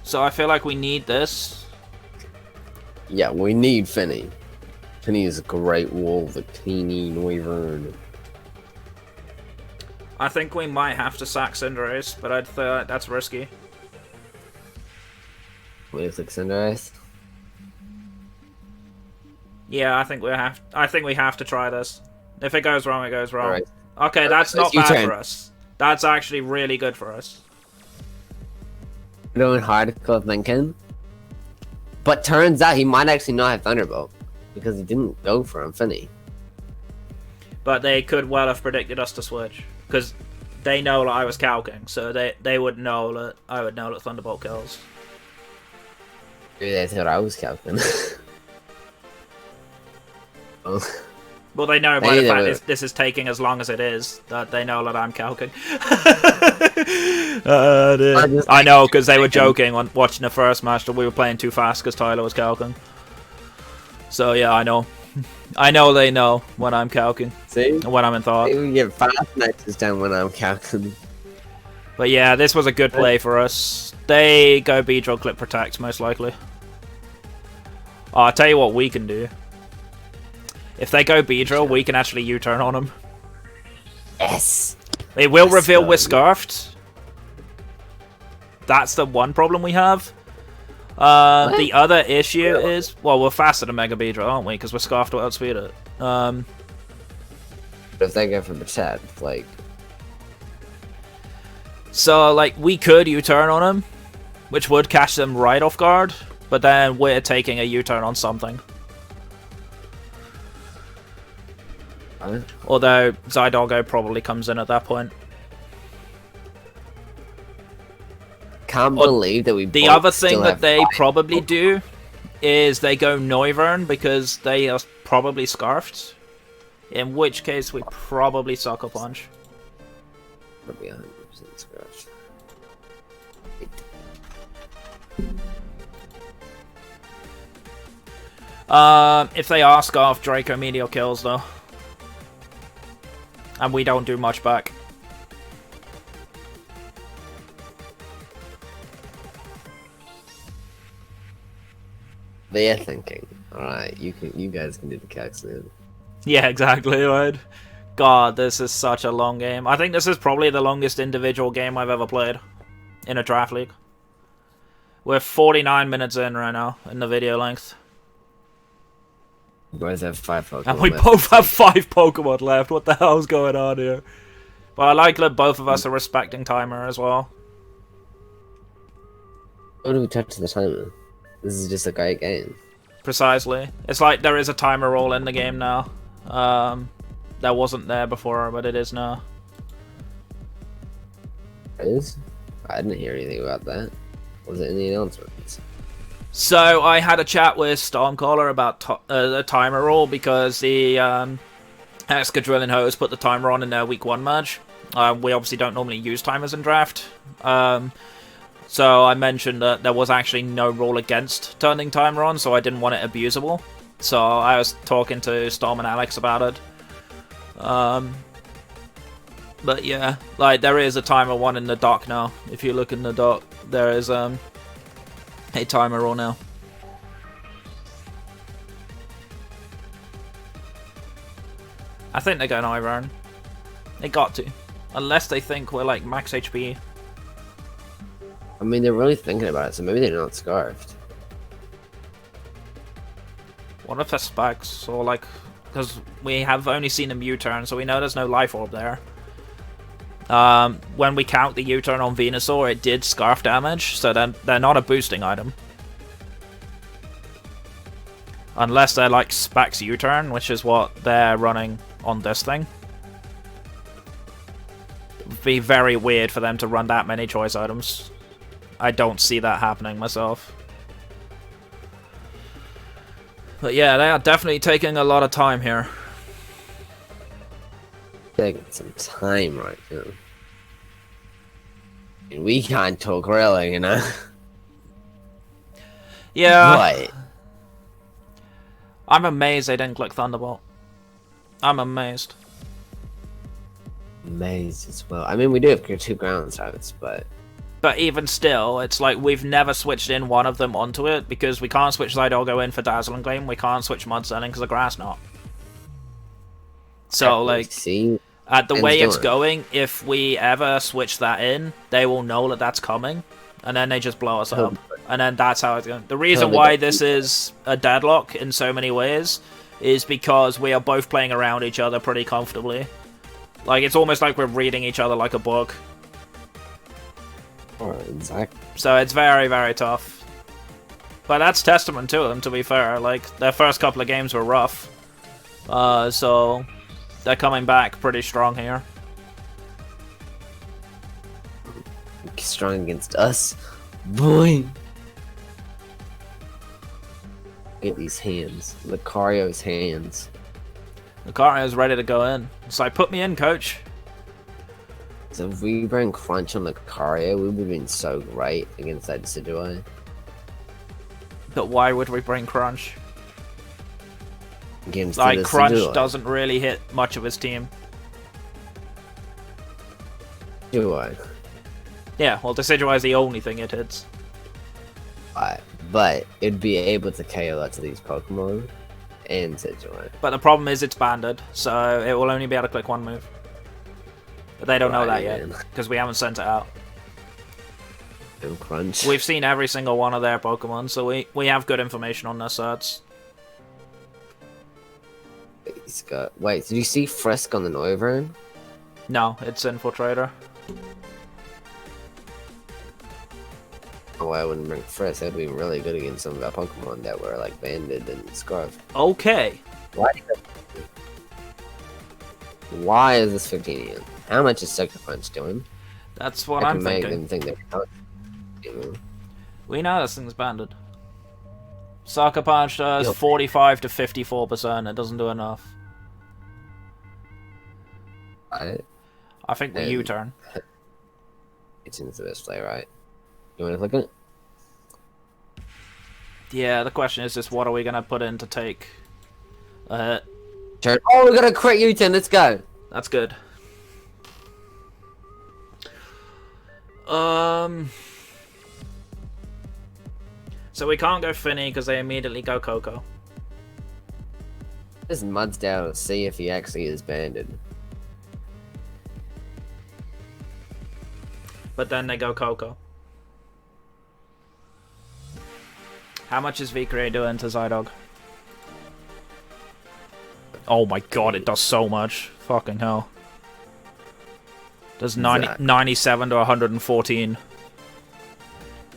So I feel like we need this. Yeah, we need Finny. Finny is a great wall, the teeny Noivern. I think we might have to sack Cinderace, but I'd that's risky. What is Cinderace? Yeah, I think we have to try this. If it goes wrong, it goes wrong. Right. Okay, that's not bad for us. That's actually really good for us. Doing hardcore thinking. But turns out he might actually not have Thunderbolt. Because he didn't go for him, Finny. But they could well have predicted us to switch. Because they know that I was calcing, so they would know that I would know that Thunderbolt kills. Maybe they thought I was calcing. Oh. Well, they know by the fact this is taking as long as it is, that they know that I'm calcing. I know, because they were joking on watching the first match that we were playing too fast because Tyler was calcing. So yeah, I know. I know they know when I'm calcing. See? When I'm in thought. We get 5 matches done when I'm calcing. But yeah, this was a good play for us. They go Beedrill, Clip Protect, most likely. Oh, I'll tell you what we can do. If they go Beedrill, we can actually U-turn on them. Yes! It will reveal we're Scarfed. That's the one problem we have. The other issue is... Well, we're faster than Mega Beedrill, aren't we? Because we're Scarfed to outspeed it. But if they go for Protect, like... So, like, we could U-turn on them, which would catch them right off guard, but then we're taking a U-turn on something. Although Zydoggo probably comes in at that point. Can't believe that we. The other thing that they probably do is they go Noivern because they are probably Scarfed. In which case we probably Sucker Punch. Probably 100% Scarfed. If they are Scarfed, Draco Meteor kills though. And we don't do much back. They're thinking, alright, you guys can do the calcs then. Yeah, exactly, right? God, this is such a long game. I think this is probably the longest individual game I've ever played in a draft league. We're 49 minutes in right now in the video length. You guys have 5 Pokemon and we left. both have 5 Pokemon left. What the hell's going on here? But I like that both of us are respecting timer as well. Why do we touch the timer? This is just a great game. Precisely. It's like there is a timer roll in the game now. That wasn't there before, but it is now. It is? I didn't hear anything about that. Was it in the announcements? So I had a chat with Stormcaller about the timer roll because the Excadrill and Hose put the timer on in their week 1 match. We obviously don't normally use timers in draft. So I mentioned that there was actually no rule against turning timer on, so I didn't want it abusable. So I was talking to Storm and Alex about it. But yeah, like there is a timer one in the dock now. If you look in the dock, there is a timer roll now. I think they're going Iron. They got to. Unless they think we're like max HP. I mean, they're really thinking about it, so maybe they're not Scarfed. What if they're specs? Or like, because we have only seen them U-turn, so we know there's no life orb there. When we count the U-turn on Venusaur, it did scarf damage, so then they're not a boosting item. Unless they're like specs U-turn, which is what they're running on this thing. It would be very weird for them to run that many choice items. I don't see that happening myself. But yeah, they are definitely taking a lot of time here. Taking some time right now. And we can't talk really, you know? Yeah. But I'm amazed they didn't click Thunderbolt. I'm amazed. amazed as well. I mean, we do have 2 ground types, but... But even still, it's like we've never switched in one of them onto it, because we can't switch Zydolgo in for Dazzling Gleam, we can't switch Mudstone in because of Grass Knot. So, like, see, at the way it's going, if we ever switch that in, they will know that that's coming, and then they just blow us up. And then that's how it's going. The reason why this is a deadlock in so many ways is because we are both playing around each other pretty comfortably. Like, it's almost like we're reading each other like a book. Oh, exactly. So it's very, very tough. But that's testament to them, to be fair. Like, their first couple of games were rough. So they're coming back pretty strong here. Strong against us. Boy! Get these hands. Lucario's hands. Lucario's ready to go in. It's like, put me in, coach. So if we bring Crunch on Lucario, we would have been so great against that Decidueye. But why would we bring Crunch? Against like, the Crunch Decidueye. doesn't really hit much of his team. Decidueye. Yeah, well, Decidueye is the only thing it hits. But it'd be able to KO lots of these Pokemon and Decidueye. But the problem is it's banded, so it will only be able to click one move. But they don't know that yet, because we haven't sent it out. And Crunch. We've seen every single one of their Pokemon, so we have good information on their certs. He's got... Wait, did you see Frisk on the Noivern? No, it's Infiltrator. Oh, I wouldn't bring Frisk. That'd be really good against some of our Pokemon that were like banded and Scarf. Okay. Why is this 15 yen? How much is Sucker Punch doing? That's what I I'm can make thinking. them think they're not. We know this thing's banded. Sucker Punch does 45 to 54%. It doesn't do enough. I think the U-turn. It's into this play, right? You want to click it? Yeah, the question is just what are we going to put in to take a hit? Turn. Oh, we got a crit U-turn. Let's go. That's good. So we can't go Finny because they immediately go Coco. This Mudsdale to see if he actually is banded. But then they go Coco. How much is V-Create doing to Zydog? Oh my god, it does so much. Fucking hell. Does 97 to 114.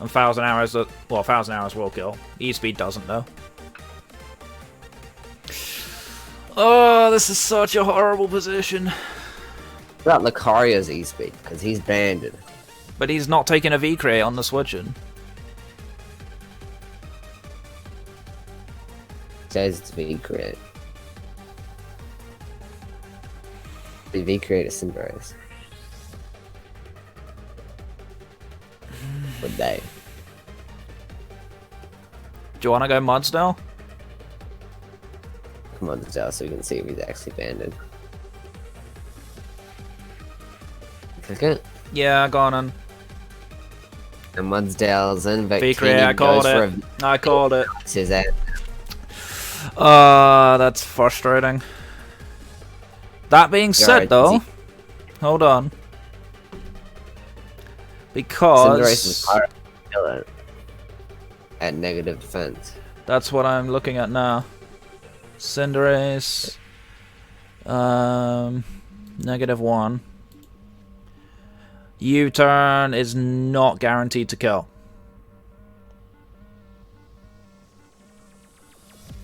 And 1,000 arrows, well, 1,000 arrows will kill. E-Speed doesn't, though. Oh, this is such a horrible position. What about Lucario's E-Speed? Because he's banded. But he's not taking a V-Create on the switching. Says it's V-Create. V-Create is Cinderace. Would they? Do you want to go Mudsdale? Come on, Mudsdale, so we can see if he's actually banded. Click it. Yeah, go on in. And Mudsdale's in. V-Create, I called it. I called it. His ass. That's frustrating. That being said, though, hold on. Because at negative defense. That's what I'm looking at now. Cinderace. -1. U-turn is not guaranteed to kill.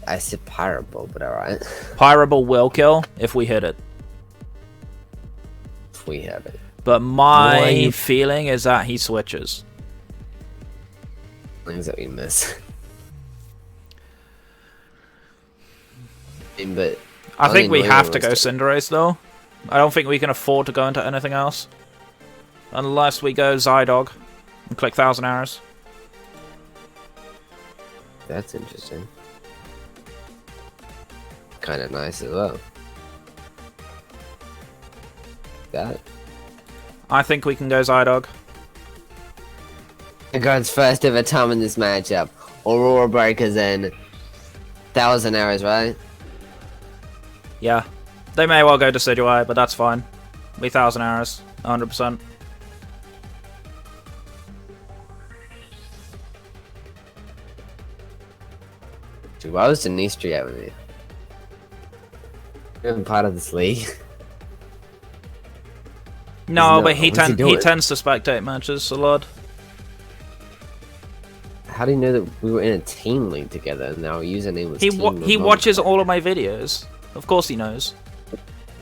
I said Pyro, but alright. Pyro will kill if we hit it. If we have it. But my feeling is that he switches. Things that we miss. But I think we have to go Cinderace though. I don't think we can afford to go into anything else. Unless we go Zydog and click 1,000 Arrows. That's interesting. Kind of nice as well. That. I think we can go Zydog. God's first ever time in this matchup. Aurora Breakers in 1,000 Arrows, right? Yeah. They may well go Decidueye, but that's fine. We 1,000 Arrows. 100%. Dude, why was Denise out with me? You're part of this league. No, but he tends to spectate matches a lot. How do you know that we were in a team league together and our username was He watches all of my videos. Of course he knows.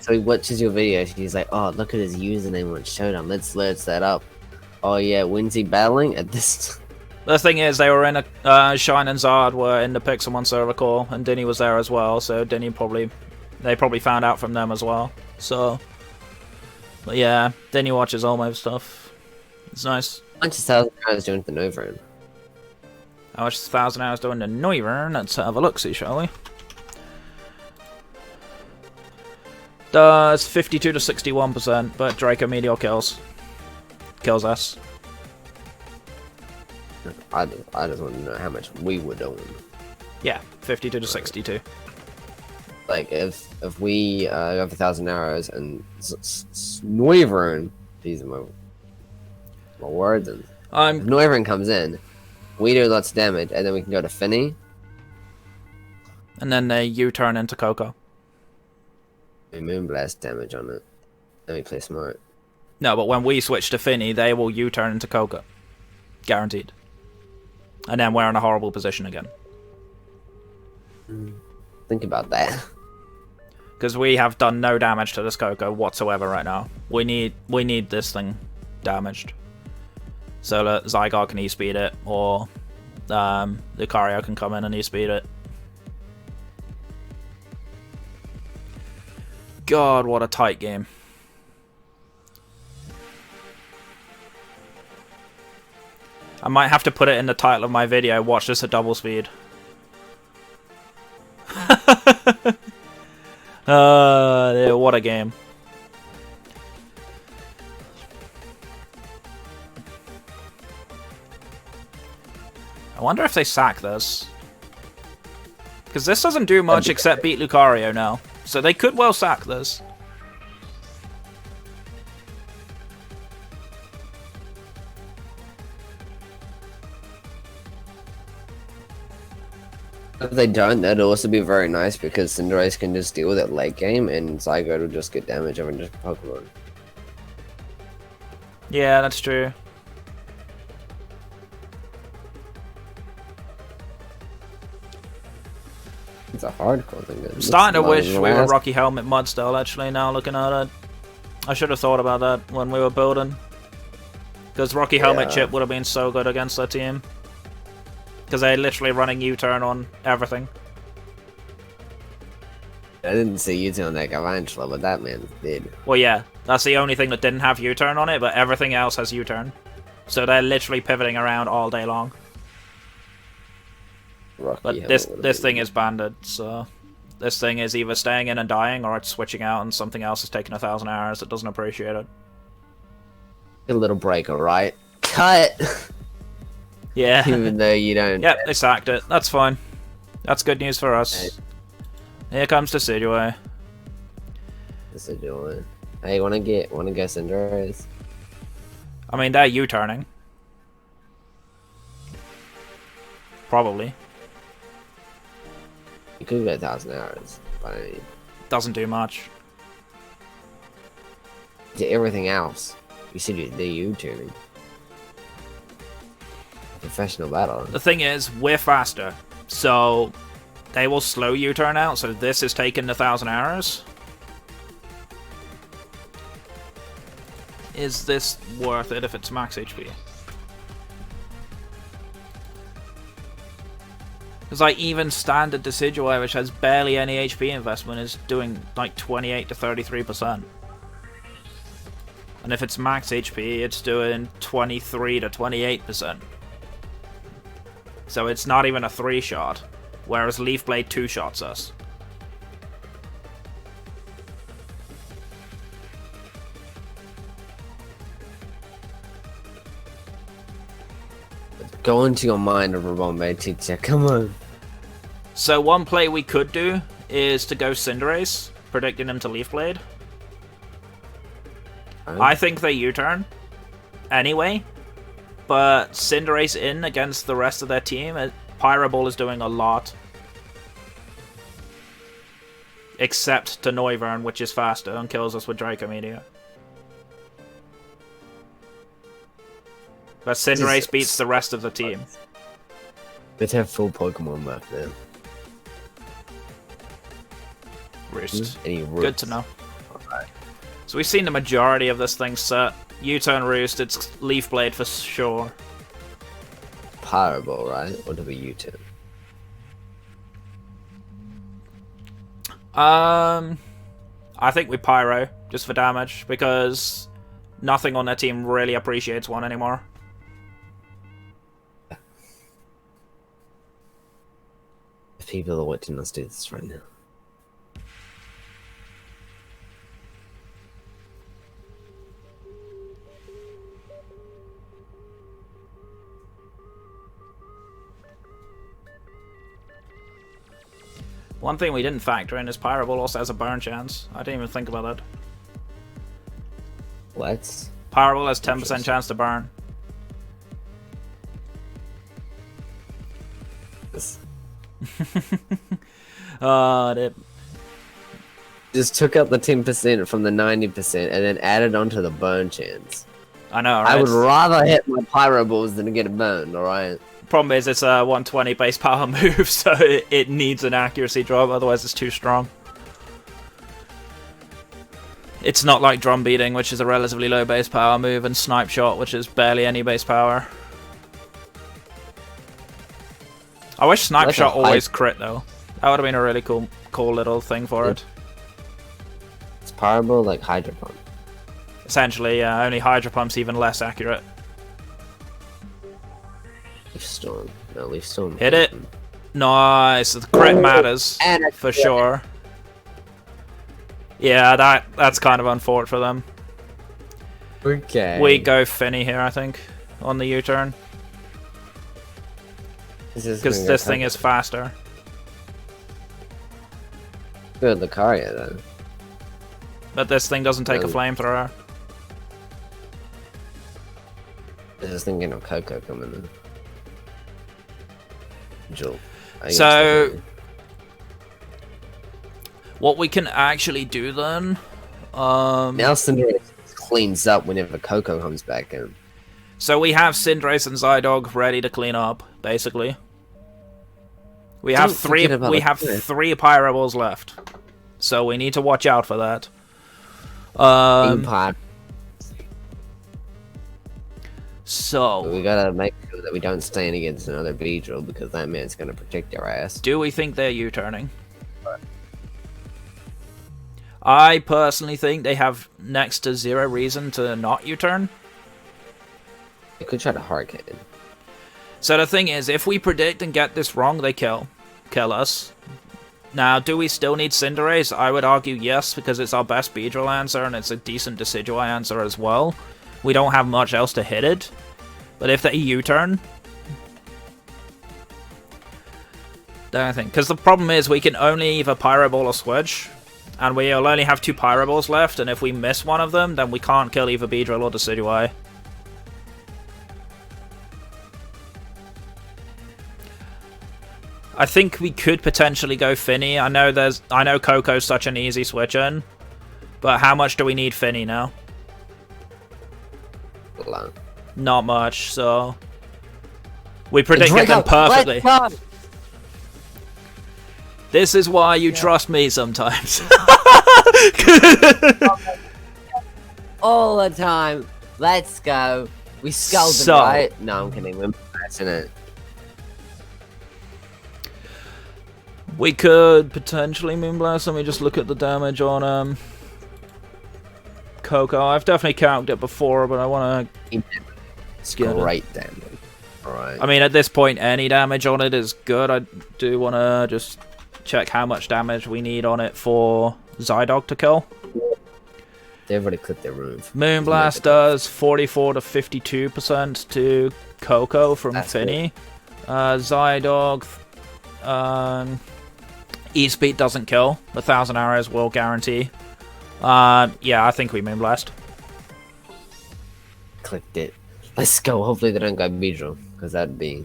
So he watches your videos. He's like, oh, look at his username on Showdown. Let's search that up. Oh yeah, when's he battling? At this... The thing is, they were in a... Shine and Zard were in the Pixelmon server call, and Dinny was there as well, so Dinny they probably found out from them as well. So... But yeah, Dinny watches all my stuff. It's nice. How much is 1,000 Arrows doing the Noivern? How much is 1,000 Arrows doing the Noivern? Let's have a look-see, shall we? Does 52 to 61%, but Draco Meteor kills us. I just want to know how much we were doing. Yeah, 52 to 62. Like if we go for 1,000 Arrows and Noivern, these are my words, and if Noivern comes in, we do lots of damage, and then we can go to Finny, and then they U-turn into Coco. We Moonblast damage on it. Then we play smart. No, but when we switch to Finny, they will U-turn into Coco. Guaranteed. And then we're in a horrible position again. Think about that. Because we have done no damage to this Coco whatsoever right now. We need this thing damaged. So that Zygarde can E-speed it, or Lucario can come in and E-speed it. God, what a tight game. I might have to put it in the title of my video, watch this at double speed. Yeah, what a game. I wonder if they sack this. Because this doesn't do much except beat Lucario now. So they could well sack this. If they don't, that'd also be very nice because Cinderace can just deal with it late game and Zygarde will just get damage over just Pokemon. Yeah, that's true. It's a hardcore thing. I'm starting to wish we were Rocky Helmet Mudstyle, actually, now looking at it. I should have thought about that when we were building. Because Rocky Helmet Chip would have been so good against that team. Because they're literally running U-turn on everything. I didn't see U-turn on that Garantula, but that man did. Well, yeah. That's the only thing that didn't have U-turn on it, but everything else has U-turn. So they're literally pivoting around all day long. But this thing is banded, so this thing is either staying in and dying, or it's switching out and something else is taking 1,000 hours that doesn't appreciate it. A little breaker, right? Cut! Yeah. Even though you don't... Yep, they sacked it. That's fine. That's good news for us. Here comes Decidueye. Decidueye. Hey, wanna go Cinderace? I mean, they're U-turning. Probably. You could go 1,000 hours, but I mean, Doesn't do much. to everything else, you said they're U-turning. Professional battle. The thing is, we're faster, so they will slow U-turn out, so this is taking 1,000 hours. Is this worth it if it's max HP? Because like even standard Decidueye, which has barely any HP investment, is doing like 28 to 33%. And if it's max HP, it's doing 23 to 28%. So it's not even a 3-shot, whereas Leaf Blade 2-shots us. Go into your mind, Ribomcario teacher. Come on. So one play we could do is to go Cinderace, predicting him to Leaf Blade. I think they U-turn anyway, but Cinderace in against the rest of their team, Pyro Ball is doing a lot. Except to Noivern, which is faster and kills us with Draco Meteor. But Cinderace beats the rest of the team. Let's have full Pokemon left now. Roost. Any roots? Good to know. Alright. So we've seen the majority of this thing set. U-turn Roost, it's Leaf Blade for sure. Pyro Ball, right? Or do we U-turn? I think we Pyro, just for damage, because nothing on their team really appreciates one anymore. People are watching us do this right now. One thing we didn't factor in is Pyro Ball also has a burn chance. I didn't even think about that. What? Pyro Ball has 10% chance to burn. This It just took out the 10% from the 90% and then added onto the burn chance. I know, right? I would rather hit my Pyro Balls than get a burn, alright? Problem is it's a 120 base power move, so it needs an accuracy drop, otherwise it's too strong. It's not like Drum Beating, which is a relatively low base power move, and Snipe Shot, which is barely any base power. I wish Snipe Shot always crit, though. That would have been a really cool little thing for it. It's Pyro Ball like Hydro Pump. Essentially, yeah, only Hydro Pump's even less accurate. Leaf Storm. No, Leaf Storm. Hit it. Nice. The crit matters, for sure. Yeah, that's kind of unfortunate for them. Okay. We go Finny here, I think, on the U-turn. Because this thing is faster. Good Lucario, though. But this thing doesn't take a flamethrower. I was thinking of Coco coming in. Jewel. So, what we can actually do then... now Cinderace cleans up whenever Coco comes back in. So we have Cinderace and Zydog ready to clean up, basically. We have three Pyro Balls left. So we need to watch out for that. So we gotta make sure that we don't stand against another Beedrill, because that man's gonna protect our ass. Do we think they're U-turning? I personally think they have next to zero reason to not U-turn. They could try to Hurricane. So the thing is, if we predict and get this wrong, they kill us. Now, do we still need Cinderace? I would argue yes, because it's our best Beedrill answer, and it's a decent Decidueye answer as well. We don't have much else to hit it. But if they U-turn... then I think... because the problem is, we can only either Pyro Ball or Switch. And we'll only have 2 Pyro Balls left, and if we miss one of them, then we can't kill either Beedrill or Decidueye. I think we could potentially go Finny. I know Coco's such an easy switch in, but how much do we need Finny now? Not much, so we predicted them perfectly. This is why you trust me sometimes. All the time. Let's go. We sculled them, right? No, I'm kidding. We're passing it. We could potentially Moonblast. Let me just look at the damage on Coco. I've definitely calced it before, but I want to get great damage. Alright. I mean, at this point, any damage on it is good. I do want to just check how much damage we need on it for Zydog to kill. They've already clipped their roof. Moonblast does 44 to 52% to Coco from Finny. Zydog, E-Speed doesn't kill. 1,000 arrows will guarantee. Yeah, I think we Moonblast. Clicked it. Let's go. Hopefully they don't go Beedrill, because that'd be...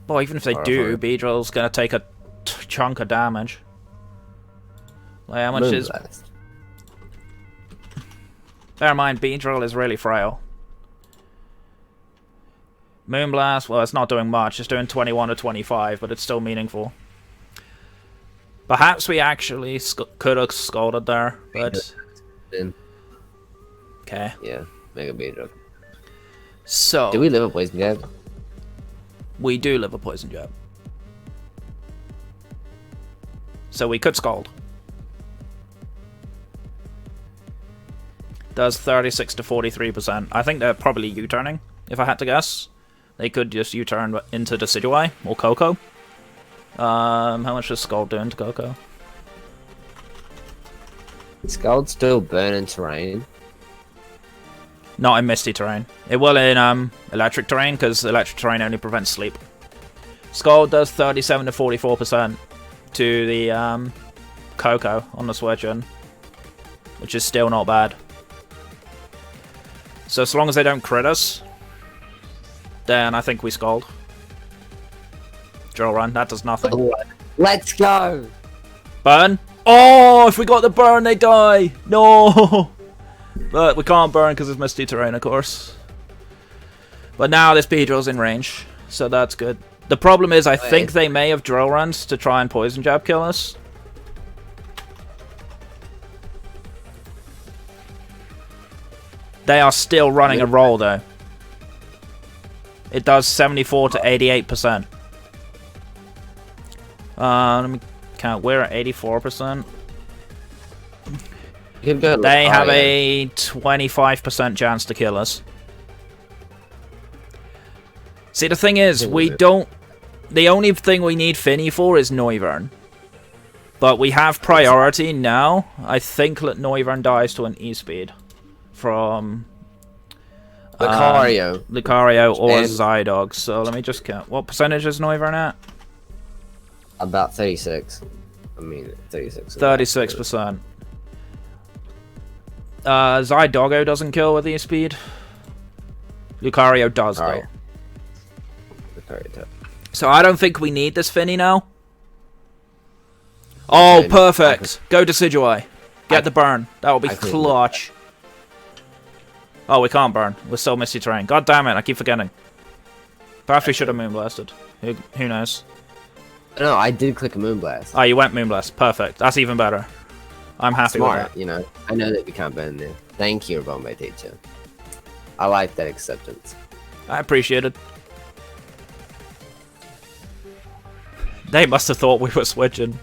Well, even if they do, Beedrill's going to take a chunk of damage. Like, how much is... Bear in mind, Beedrill is really frail. Moonblast, well, it's not doing much. It's doing 21 to 25, but it's still meaningful. Perhaps we actually could have scolded there, but... Okay. Yeah, Mega Beedrill. So... Do we live a Poison Jab? We do live a Poison Jab. So we could Scald. Does 36 to 43%. I think they're probably U-turning, if I had to guess. They could just U-turn into Decidueye or Coco. How much does Scald do into Coco? Scald still burn in terrain. Not in Misty terrain. It will in electric terrain, because electric terrain only prevents sleep. Scald does 37 to 44% to the Coco on the switch in, which is still not bad. So as long as they don't crit us, then I think we Scald. Drill Run, that does nothing. Let's go! Burn? Oh, if we got the burn, they die! No! But we can't burn because it's Misty terrain, of course. But now this Beedrill's in range, so that's good. The problem is, I think they may have Drill Runs to try and Poison Jab kill us. They are still running a roll, though. It does 74 to 88%. Let me count. We're at 84%. They have a 25% chance to kill us. See, the thing is, we don't... The only thing we need Finny for is Noivern. But we have priority now. I think that Noivern dies to an E-Speed. From... Lucario. Lucario or Zydog. So let me just count. What percentage is Noivern at? About 36. I mean, 36. 36%. Zydogo doesn't kill with E-Speed. Lucario does, though. Lucario does. So I don't think we need this Finny now. Oh, perfect. Go Decidueye. Get the burn. That will be clutch. Oh, we can't burn. We're still Misty terrain. God damn it, I keep forgetting. Perhaps we should have Moonblasted. Who knows? No, I did click a Moonblast. Oh, you went Moonblast. Perfect. That's even better. I'm happy with that. You know. I know that we can't burn there. Thank you, Ribomcario teacher. I like that acceptance. I appreciate it. They must have thought we were switching.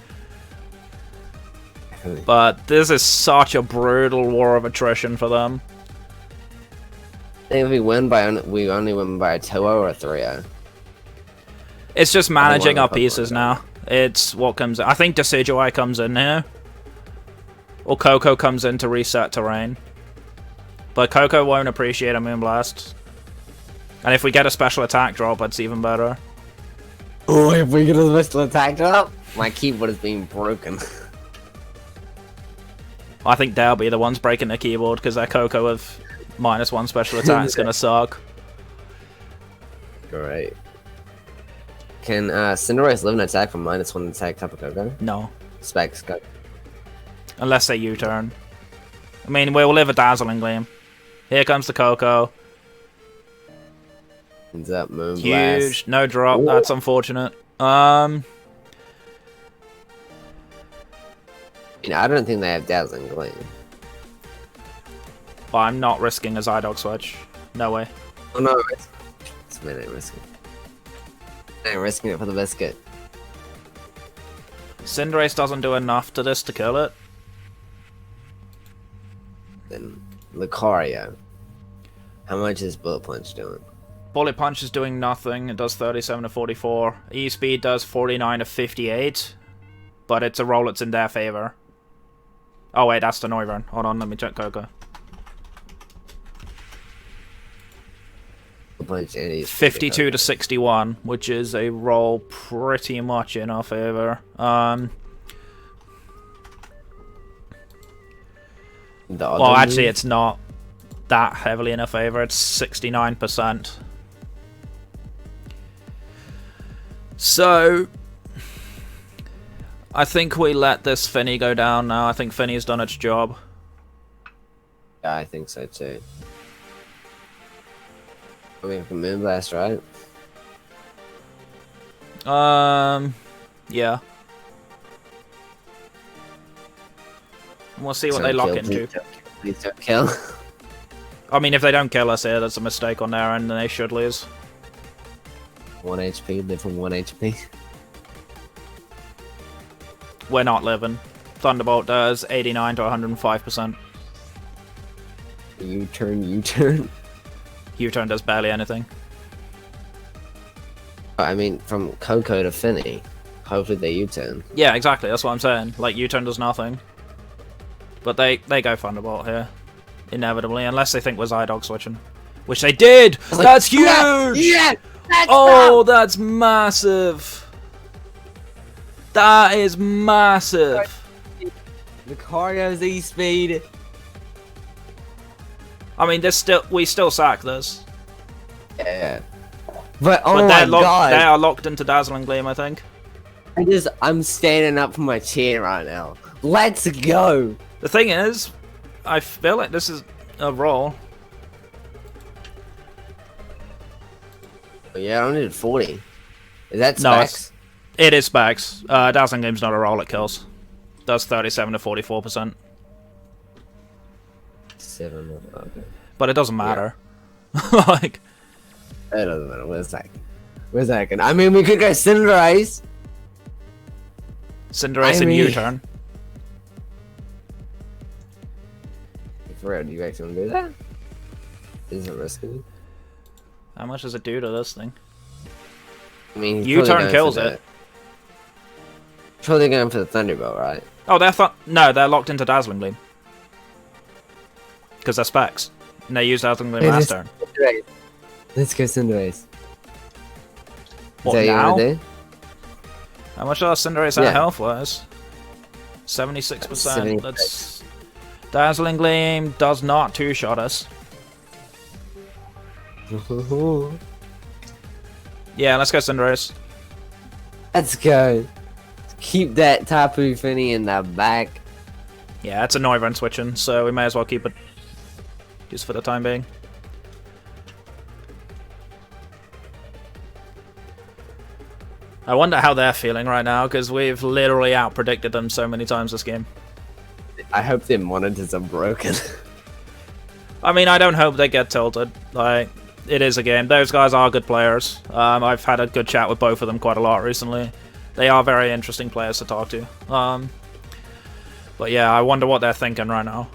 But this is such a brutal war of attrition for them. I think if we only win by a 2-0 or a 3-0. It's just managing our pieces now. It's what comes in. I think Decidueye comes in here. Or Coco comes in to reset terrain. But Coco won't appreciate a Moonblast. And if we get a special attack drop, it's even better. Oh, if we get a special attack drop? My keyboard is being broken. I think they'll be the ones breaking their keyboard, because their Coco with -1 special attack is going to suck. Great. Can Cinderace live an attack from -1 attack Tapu Koko? No. Specs go. Unless they U-turn. I mean, we'll live a Dazzling Gleam. Here comes the Coco. Ends up Moonblast. Huge. No drop. Ooh. That's unfortunate. I don't think they have Dazzling Gleam. Well, I'm not risking a Zydog switch. No way. Oh no, this man ain't risking. Ain't risking it for the biscuit. Cinderace doesn't do enough to this to kill it. Then Lucario. How much is Bullet Punch doing? Bullet Punch is doing nothing. It does 37 to 44. E-Speed does 49 to 58. But it's a roll that's in their favor. Oh wait, that's the Noivern. Hold on, let me check Coco. Punch and 52 to 61, which is a roll pretty much in our favor. Well, actually, it's not that heavily in our favor. It's 69%. So, I think we let this Finny go down now. I think Finny's done its job. Yeah, I think so too. I mean, from Moonblast, right? Yeah. And we'll see what they lock into. Please don't kill. I mean, if they don't kill us here, that's a mistake on their end, and they should lose. 1 HP, live from 1 HP. We're not living. Thunderbolt does 89 to 105%. U-turn. U-turn does barely anything. I mean, from Coco to Finny, hopefully they U-turn. Yeah, exactly. That's what I'm saying. Like, U-turn does nothing. But they go Thunderbolt here. Inevitably. Unless they think we're Zydog switching. Which they did! Like, That's huge! Yeah! Oh, that's massive! That is massive! Lucario's E-Speed. I mean, we still sack this. Yeah. But oh But my god. They are locked into Dazzling Gleam, I think. I'm standing up from my chair right now. Let's go! The thing is, I feel like this is a roll. Yeah, I only did 40. Is that No, specs? it is specs. Dazzling Gleam's not a roll, it kills. Does 37 to 44%. 7, okay. But it doesn't matter. Yeah. Like, it doesn't matter. Where's that? I mean, we could go Cinderace. Cinderace and U-turn. For real, do you actually want to do that? Is it risky? How much does it do to this thing? I mean, U-turn kills it. Probably going for the Thunderbolt, right? Oh, they're locked into Dazzling Gleam. Because they're specs. And they used Dazzling Gleam last turn. Let's go Cinderace. What, is that now? You wanna do? How much are Cinderace at health-wise? 76%. 76. That's... Dazzling Gleam does not two-shot us. Yeah, let's go Cinderace. Let's go. Keep that Tapu Fini in the back. Yeah, it's a Noivern switching, so we may as well keep it just for the time being. I wonder how they're feeling right now, because we've literally out-predicted them so many times this game. I hope their monitors are broken. I mean, I don't hope they get tilted. Like, it is a game. Those guys are good players. I've had a good chat with both of them quite a lot recently. They are very interesting players to talk to. But yeah, I wonder what they're thinking right now.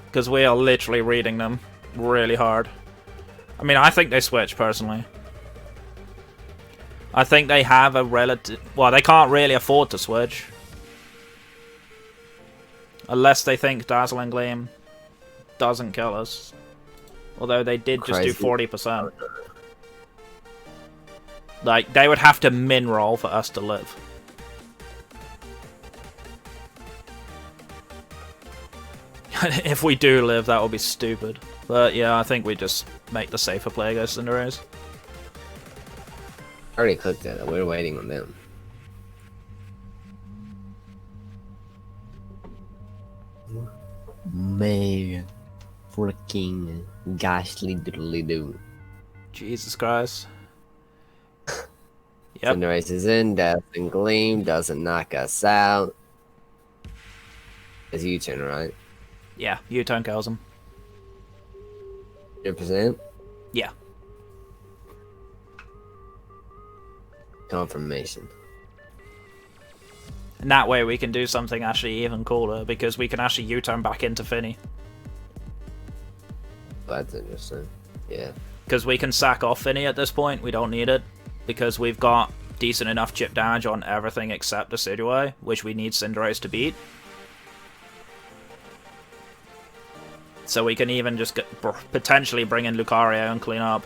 Because we are literally reading them really hard. I mean, I think they switch, personally. I think they have a relative... Well, they can't really afford to switch. Unless they think Dazzling Gleam doesn't kill us. Although they did just do 40%. Like, they would have to min-roll for us to live. If we do live, that will be stupid. But yeah, I think we just make the safer play against Cinderace. I already cooked it. We're waiting on them. Man, freaking goshly doodly doo. Jesus Christ. Yep. Cinderace is in, doesn't gleam, doesn't knock us out. It's U-turn, right? Yeah, U-turn kills him. 100%? Yeah. Confirmation. And that way we can do something actually even cooler, because we can actually U-turn back into Finny. That's interesting. Yeah. Because we can sack off Finny at this point, we don't need it. Because we've got decent enough chip damage on everything except Decidueye, which we need Cinderace to beat. So we can even just potentially bring in Lucario and clean up.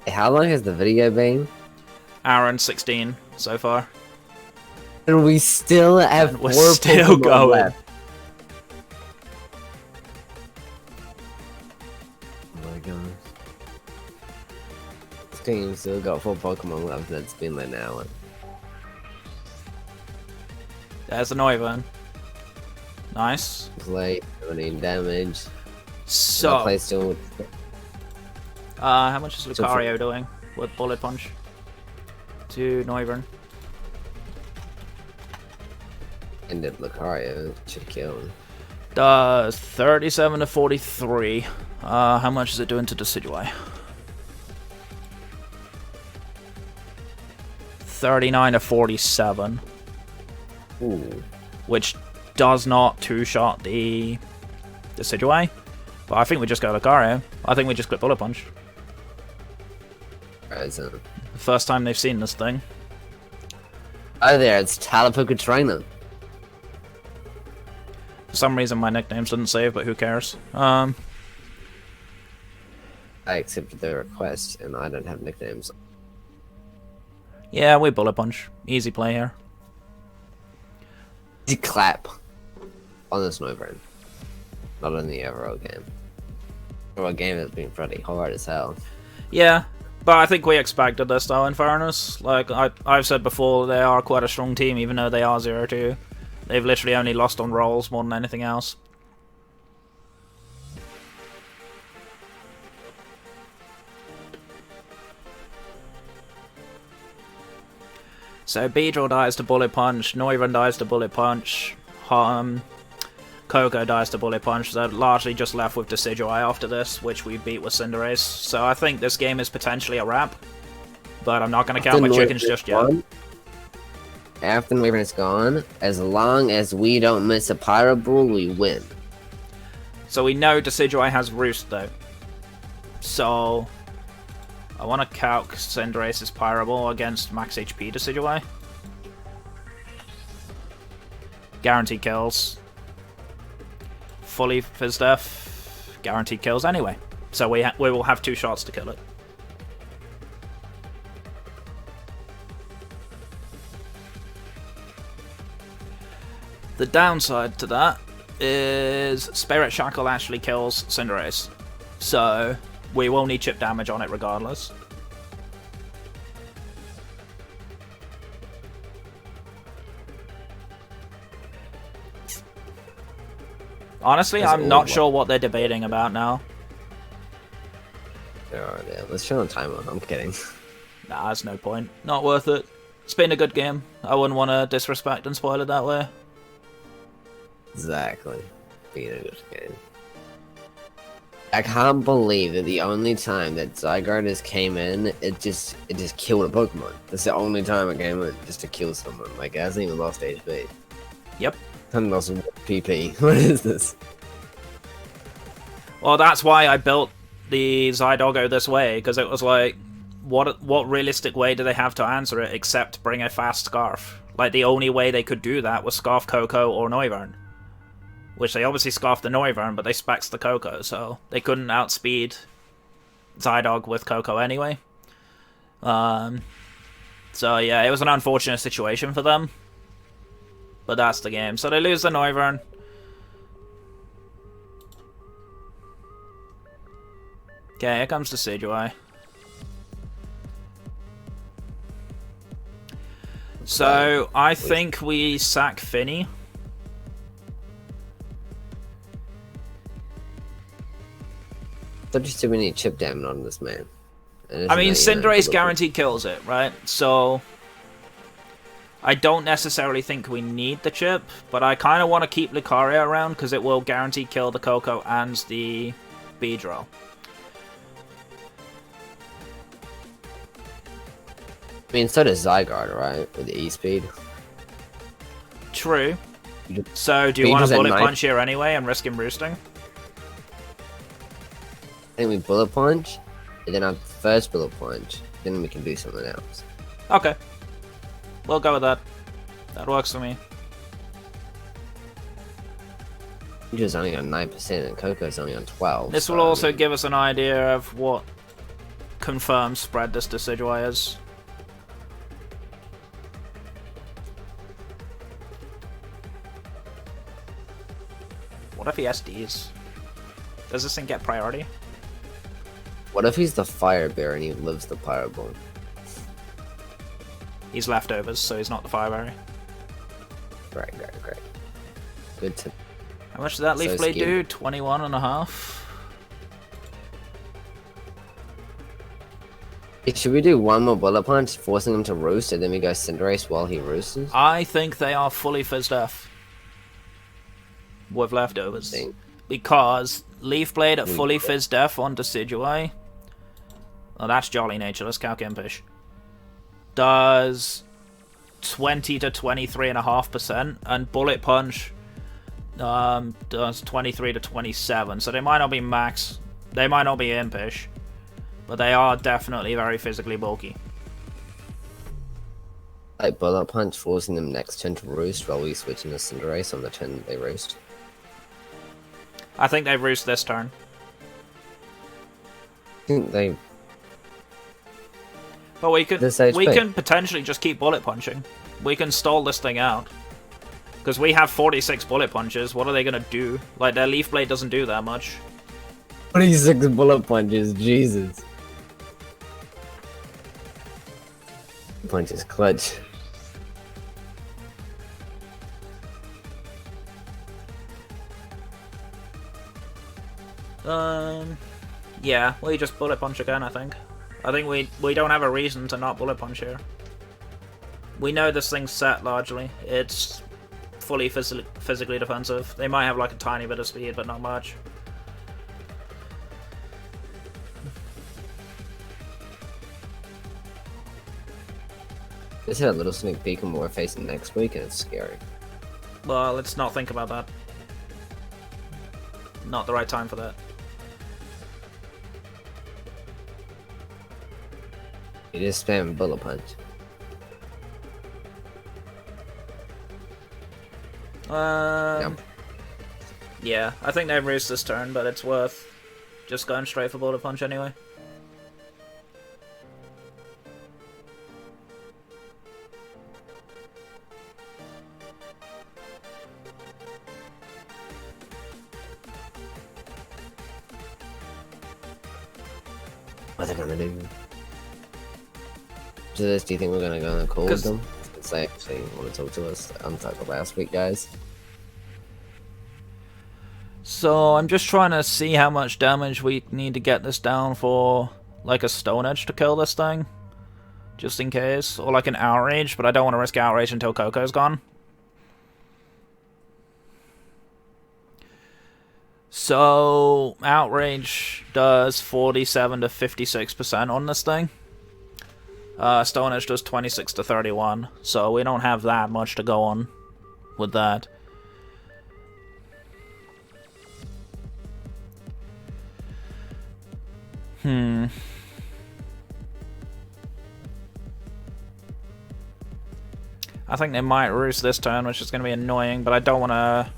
Hey, how long has the video been? Hour and 16 so far. And we still have We're 4 still Pokemon going. left. Oh my gosh. This team still got 4 Pokemon left. That's been like an hour. There's the Noivern. Nice. Play 17 damage. So, Play still. how much is Lucario doing with Bullet Punch? To Noivern. Ended Lucario. Should kill him. Does 37 to 43. How much is it doing to Decidueye? 39 to 47. Ooh. Which does not two-shot the Decidueye. But I think we just go Lucario. I think we just clip Bullet Punch. Alright, so. The first time they've seen this thing. Oh, there, it's Talapuka Trainer. For some reason my nicknames didn't save, but who cares? I accepted the request, and I don't have nicknames. Yeah, we Bullet Punch. Easy play here. Easy clap on this Noivern. Not in the overall game. Overall game has been pretty hard as hell. Yeah, but I think we expected this though, in fairness. Like, I've said before, they are quite a strong team, even though they are 0-2. They've literally only lost on rolls more than anything else. So Beedrill dies to Bullet Punch, Noivern dies to Bullet Punch, Coco dies to Bullet Punch, so largely just left with Decidueye after this, which we beat with Cinderace. So I think this game is potentially a wrap, but I'm not going to count my chickens just yet. After Noivern is gone, as long as we don't miss a Pyro Ball, we win. So we know Decidueye has Roost though. So I want to calc Cinderace's Pyro Ball against max HP Decidueye. Guaranteed kills. Fully Fizz Death. Guaranteed kills anyway. So we will have 2 shots to kill it. The downside to that is Spirit Shackle actually kills Cinderace. So we will need chip damage on it regardless. Honestly, I'm not sure what they're debating about now. Yeah, let's chill on timer. I'm kidding. Nah, there's no point. Not worth it. It's been a good game. I wouldn't want to disrespect and spoil it that way. Exactly. Being a good game. I can't believe that the only time that Zygarde came in, it just killed a Pokemon. That's the only time it came in, just to kill someone. Like, it hasn't even lost HP. Yep. I haven't lost PP. What is this? Well, that's why I built the Zydoggo this way, because it was like, what realistic way do they have to answer it except bring a fast Scarf? Like, the only way they could do that was Scarf Coco or Noivern. Which they obviously scarfed the Noivern, but they specs the Coco, so they couldn't outspeed Zydog with Coco anyway. So yeah, it was an unfortunate situation for them. But that's the game. So they lose the Noivern. Okay, here comes Decidueye. So I think we sack Finny. Don't you see we need chip damage on this man? I mean, Cinderace guaranteed kills it, right? So I don't necessarily think we need the chip, but I kind of want to keep Lucario around because it will guarantee kill the Coco and the Beedrill. I mean, so does Zygarde, right? With the E-Speed. True. So, do you want to Bullet Punch here anyway and risk him roosting? I think we Bullet Punch, and then our first Bullet Punch, then we can do something else. Okay. We'll go with that. That works for me. Ninja's only on 9% and Coco's only on 12. This will also give us an idea of what confirmed spread this Decidueye is. What if he SDs? Does this thing get priority? What if he's the Fire Bear and he lives the Fireball? He's leftovers, so he's not the Fire Berry. Great. Good to... How much did that Leaf Blade do? 21.5? Should we do one more Bullet Punch, forcing him to roost, and then we go Cinderace while he roosts? I think they are fully fizzed off with leftovers. Because Leaf Blade at fully fizzed death on Decidueye. Oh, that's Jolly Nature. Let's calc Impish. Does 20 to 23.5%, and Bullet Punch does 23 to 27. So they might not be max. They might not be Impish, but they are definitely very physically bulky. Like Bullet Punch, forcing them next turn to roost while we switch into Cinderace on the turn they roost. I think they roost this turn. I think they... But we can potentially just keep Bullet Punching. We can stall this thing out. Because we have 46 Bullet Punches. What are they going to do? Like, their Leaf Blade doesn't do that much. 46 Bullet Punches, Jesus. Punch is clutch. Yeah, we just Bullet Punch again, I think. I think we don't have a reason to not Bullet Punch here. We know this thing's set largely. It's fully physically defensive. They might have like a tiny bit of speed, but not much. Just had a little sneak peek on what we're facing next week, and it's scary. Well, let's not think about that. Not the right time for that. You just spam Bullet Punch. Yeah, I think they've roost this turn, but it's worth just going straight for Bullet Punch anyway. What are they gonna do? Do you think we're gonna go and call with them? Because they actually want to talk to us, unlike last week, guys. So I'm just trying to see how much damage we need to get this down for, like, a Stone Edge to kill this thing, just in case, or like an Outrage. But I don't want to risk Outrage until Coco's gone. So Outrage does 47 to 56% on this thing. Stone Edge does 26 to 31, so we don't have that much to go on with that. I think they might roost this turn, which is going to be annoying, but I don't want to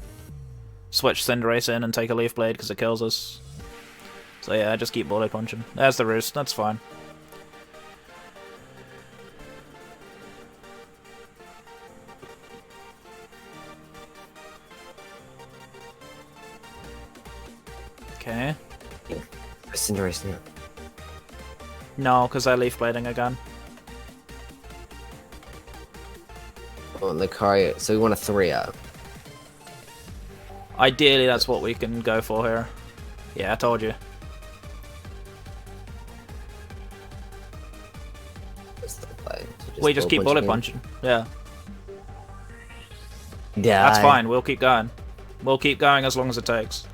switch Cinderace in and take a Leaf Blade because it kills us. So yeah, just keep Bullet Punching. There's the roost, that's fine. Okay. Cinderace now. No, because they're Leaf Blading again. want Lucario, so we want a 3-up. Ideally, that's what we can go for here. Yeah, I told you. We just keep bullet punching. Yeah. Yeah. That's fine. We'll keep going. We'll keep going as long as it takes.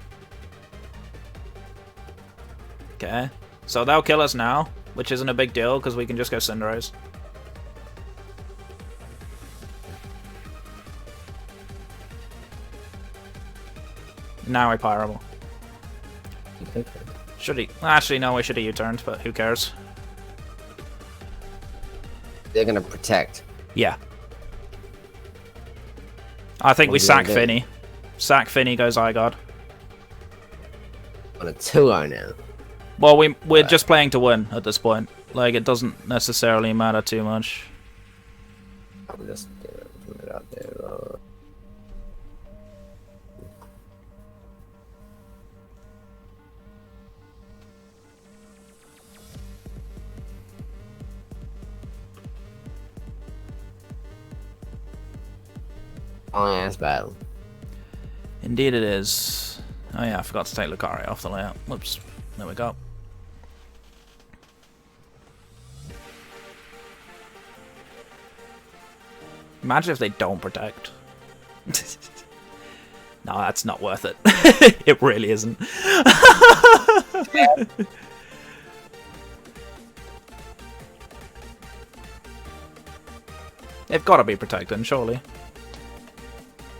Okay. So they'll kill us now, which isn't a big deal because we can just go Cinderace. Now we Pyroble. Should he? Actually, no, we should have U-turned, but who cares? They're gonna protect. Yeah. I think we sack Finny. Sack Finny, goes Zygarde. On a 2-0 now. Well, we're just playing to win at this point. Like, it doesn't necessarily matter too much. I'm just gonna put it out there. Long ass battle. Indeed it is. Oh yeah, I forgot to take Lucario off the layout. Whoops. There we go. Imagine if they don't protect. No, that's not worth it. It really isn't. They've got to be protecting, surely.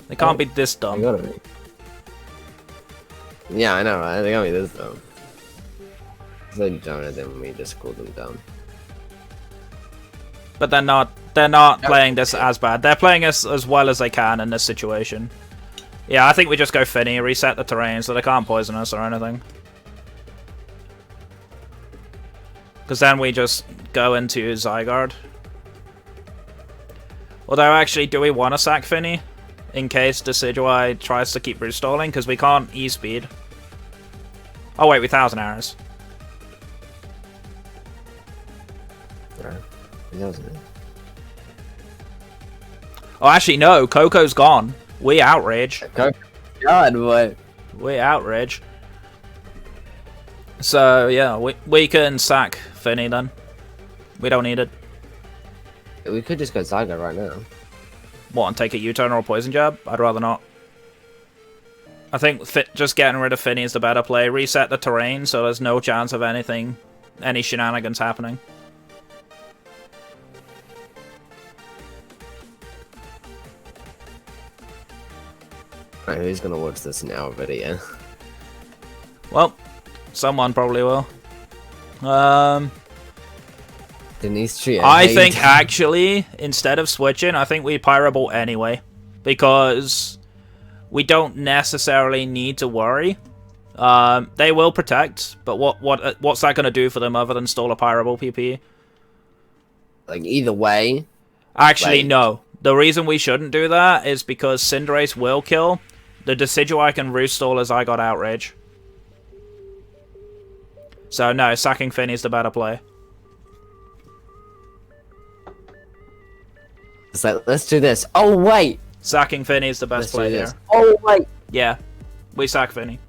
They can't be this dumb. They gotta be. Yeah, I know, right? They gotta be this dumb. So dumb, and then we just cool them down. But they're not. They're not playing this as bad. They're playing us as well as they can in this situation. Yeah, I think we just go Finny, reset the terrain so they can't poison us or anything. Because then we just go into Zygarde. Although, actually, do we want to sack Finny? In case Decidueye tries to keep root stalling, because we can't E-speed. Oh wait, we 1000 arrows. Oh, actually, no. Coco's gone. We outrage. God, what? We outrage. So, yeah, we can sack Finny then. We don't need it. We could just go Zygarde right now. What, and take a U-turn or a poison jab? I'd rather not. I think just getting rid of Finny is the better play. Reset the terrain so there's no chance of any shenanigans happening. Right, who's gonna watch this in our video? Well, someone probably will. Denise Tree. I think actually, instead of switching, I think we Pyroble anyway. Because we don't necessarily need to worry. They will protect, but what's that going to do for them other than stall a Pyroble PP? Like, either way. Actually, no. The reason we shouldn't do that is because Cinderace will kill. The Decidueye can roost stall as I got Outrage. So no, sacking Finny is the better play. It's like, let's do this. Oh, wait! Sacking Finny is the best play here. Oh, wait! Yeah, we sack Finny.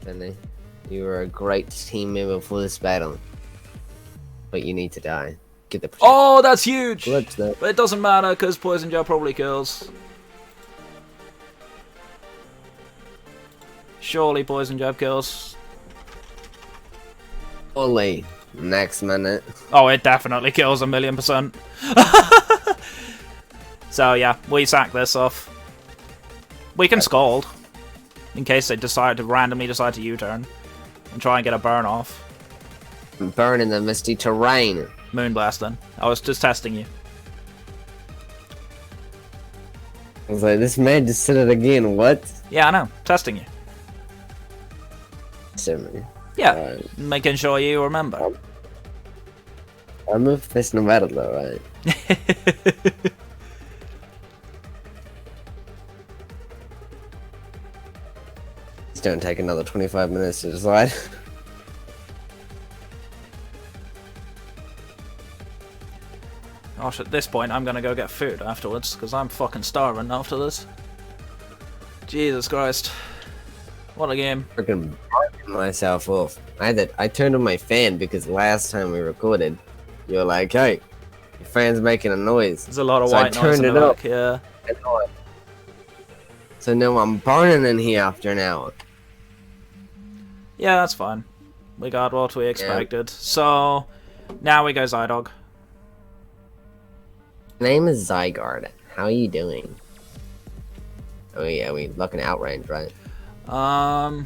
Finny, you were a great team member for this battle. But you need to die. Get the protection. Oh, that's huge! Glitch that. But it doesn't matter, because Poison Jab probably kills. Surely Poison Jab kills. Only next minute. Oh, it definitely kills 1,000,000%. So yeah, we sack this off. We can Scald. In case they randomly decide to U-turn. And try and get a burn off. Burn in the misty terrain. Moonblast then. I was just testing you. I was like, this man just said it again, what? Yeah, I know. Testing you. Simmer. Yeah, making sure you remember. I'm a professional battle though, right? Just don't take another 25 minutes to decide. Gosh, at this point, I'm gonna go get food afterwards, because I'm fucking starving after this. Jesus Christ. What a game. Freaking barking myself off. I turned on my fan because last time we recorded, you were like, hey, your fan's making a noise. There's a lot of So white noise in the back, yeah. So now I'm burning in here after an hour. Yeah, that's fine. We got what we expected. So, now we go Zydog. Name is Zygarde. How are you doing? Oh yeah, we looking outrange, right? Oh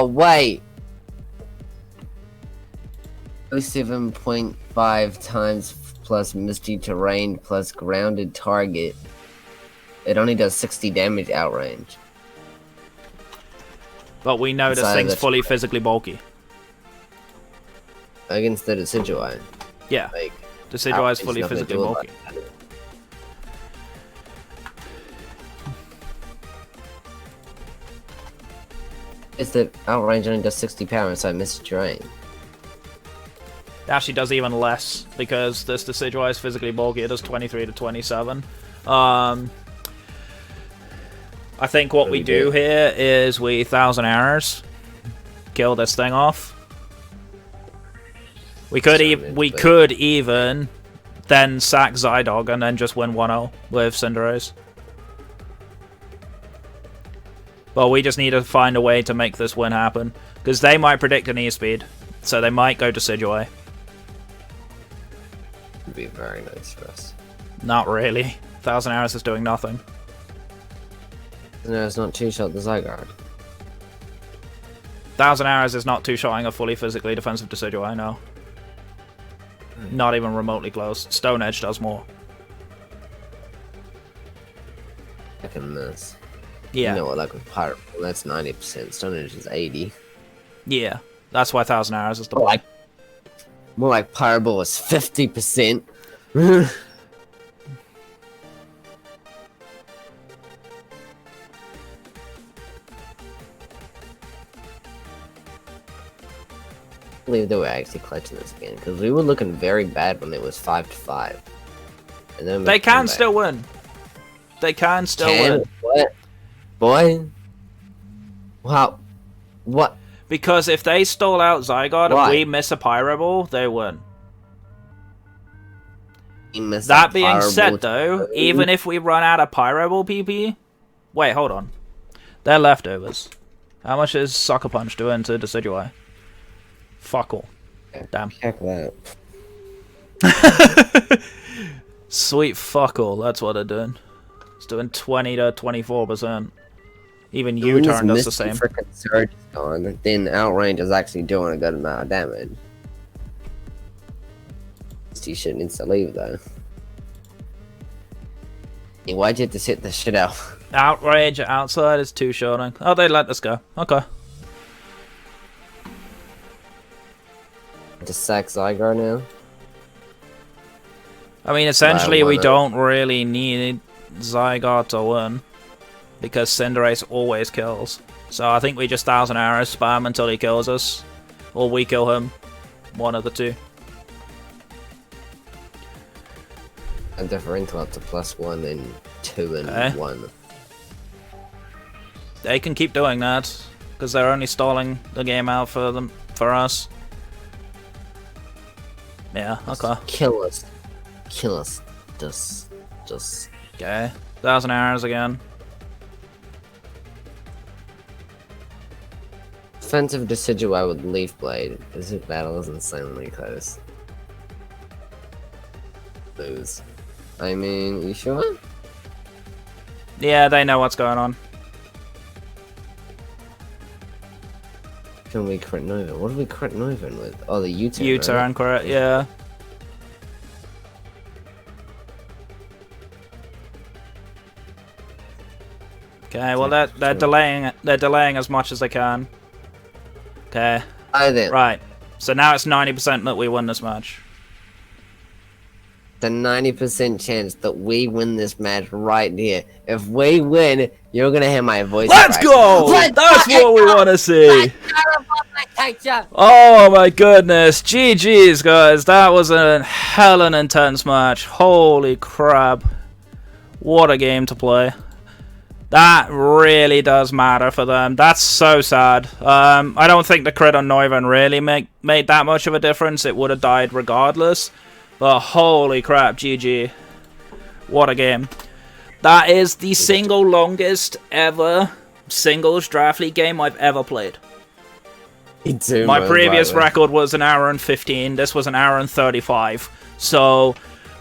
wait. 7.5 times plus misty terrain plus grounded target. It only does 60 damage outrange. But we know this thing's fully physically bulky. Against the Decidueye. Yeah. Like, Decidueye is fully physically bulky. It's that outrange only does 60 power inside misty terrain. It actually does even less, because this Decidueye is physically bulky. It does 23 to 27. I think what we do here is we 1000 Hours, kill this thing off. We could even then sack Zydog and then just win 1-0 with Cinderace. But we just need to find a way to make this win happen, because they might predict an E-Speed, so they might go to Decidueye. Would be very nice for us. Not really. 1000 Hours is doing nothing. No, it's not two-shot the Zygarde. 1000 Hours is not two-shotting a fully physically defensive Decidueye, no. Not even remotely close. Stone Edge does more. Look at this. Yeah. You know what, like with Pirate, well, that's 90%. Stone Edge is 80. Yeah. That's why 1000 Hours is the More like Pirate Ball is 50%. I believe they were actually clutching this again, because we were looking very bad when it was 5-5. And then they can still win. They can still win. What? Boy? Wow. What? Because if they stall out Zygarde and we miss a Pyro Ball, they win. That being said, though, even if we run out of Pyro Ball PP... Wait, hold on. They're leftovers. How much is Sucker Punch doing to Decidueye? Fuck all. Damn. Check that. Sweet fuck all, that's what they're doing. It's doing 20 to 24%. Even U-turn does the same. Frickin' Surge is gone, then Outrange is actually doing a good amount of damage. He shouldn't need to leave though. Hey, why'd you have to sit this shit out? Outrage outside is two-shotting. Oh, they let this go. Okay. Just sack Zygarde now? I mean, essentially, we don't really need Zygarde to win, because Cinderace always kills. So I think we just 1000 Arrows spam until he kills us, or we kill him. One of the two. A differential up to +1 and 2 and 1. They can keep doing that, because they're only stalling the game out for us. Yeah, okay. Kill us. Kill us. Just. Okay. 1000 Arrows again. Offensive Decidueye with Leaf Blade. This battle is insanely close. Lose. I mean, you sure? Yeah, they know what's going on. Can we crit Nova? What are we crit Nova with? Oh, the U-turn. U-turn, correct? Yeah. Okay, well they're delaying. They're delaying as much as they can. Okay. Right. So now it's 90% that we win this match. The 90% chance that we win this match right here. If we win, you're gonna hear my voice. Let's go! That's what we want to see. Oh my goodness, GG's guys, that was a hell of an intense match. Holy crap. What a game to play. That really does matter for them. That's so sad. I don't think the crit on Neuven really made that much of a difference. It would have died regardless. But holy crap, GG. What a game. That is the single longest ever singles Draft League game I've ever played. My previous record was an hour and 15. This was an hour and 35. So,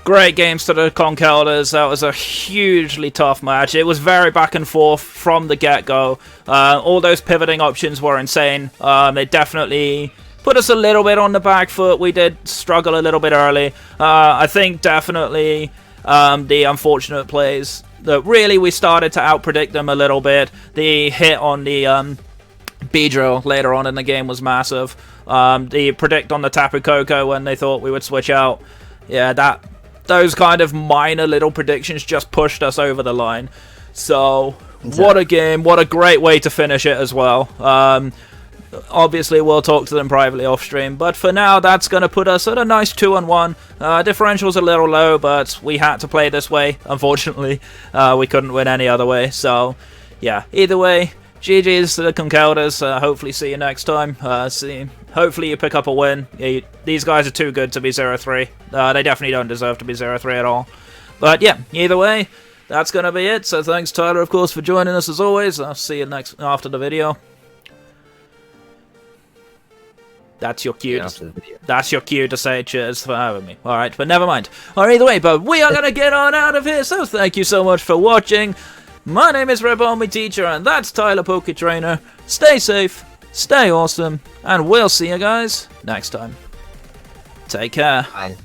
great games to the Conkeldurrs. That was a hugely tough match. It was very back and forth from the get-go. All those pivoting options were insane. They definitely put us a little bit on the back foot. We did struggle a little bit early. I think definitely the unfortunate plays that really we started to outpredict them a little bit. The hit on the B-drill later on in the game was massive. The predict on the Tapu Koko when they thought we would switch out. Yeah, those kind of minor little predictions just pushed us over the line. So, what a game. What a great way to finish it as well. Obviously, we'll talk to them privately off stream, but for now, that's going to put us at a nice 2-1. Differential's a little low, but we had to play this way. Unfortunately, we couldn't win any other way. So, yeah, either way, GG's to the Conkeldurrs. Hopefully, see you next time. Hopefully, you pick up a win. These guys are too good to be 0-3. They definitely don't deserve to be 0-3 at all. But yeah, either way, that's going to be it. So thanks, Tyler, of course, for joining us as always. I'll see you after the video. That's your cue. That's your cue to say cheers for having me. Alright, but never mind. Alright, either way, but we are going to get on out of here. So thank you so much for watching. My name is Ribomcario Teacher, and that's Tyler Poke Trainer. Stay safe, stay awesome, and we'll see you guys next time. Take care. Bye.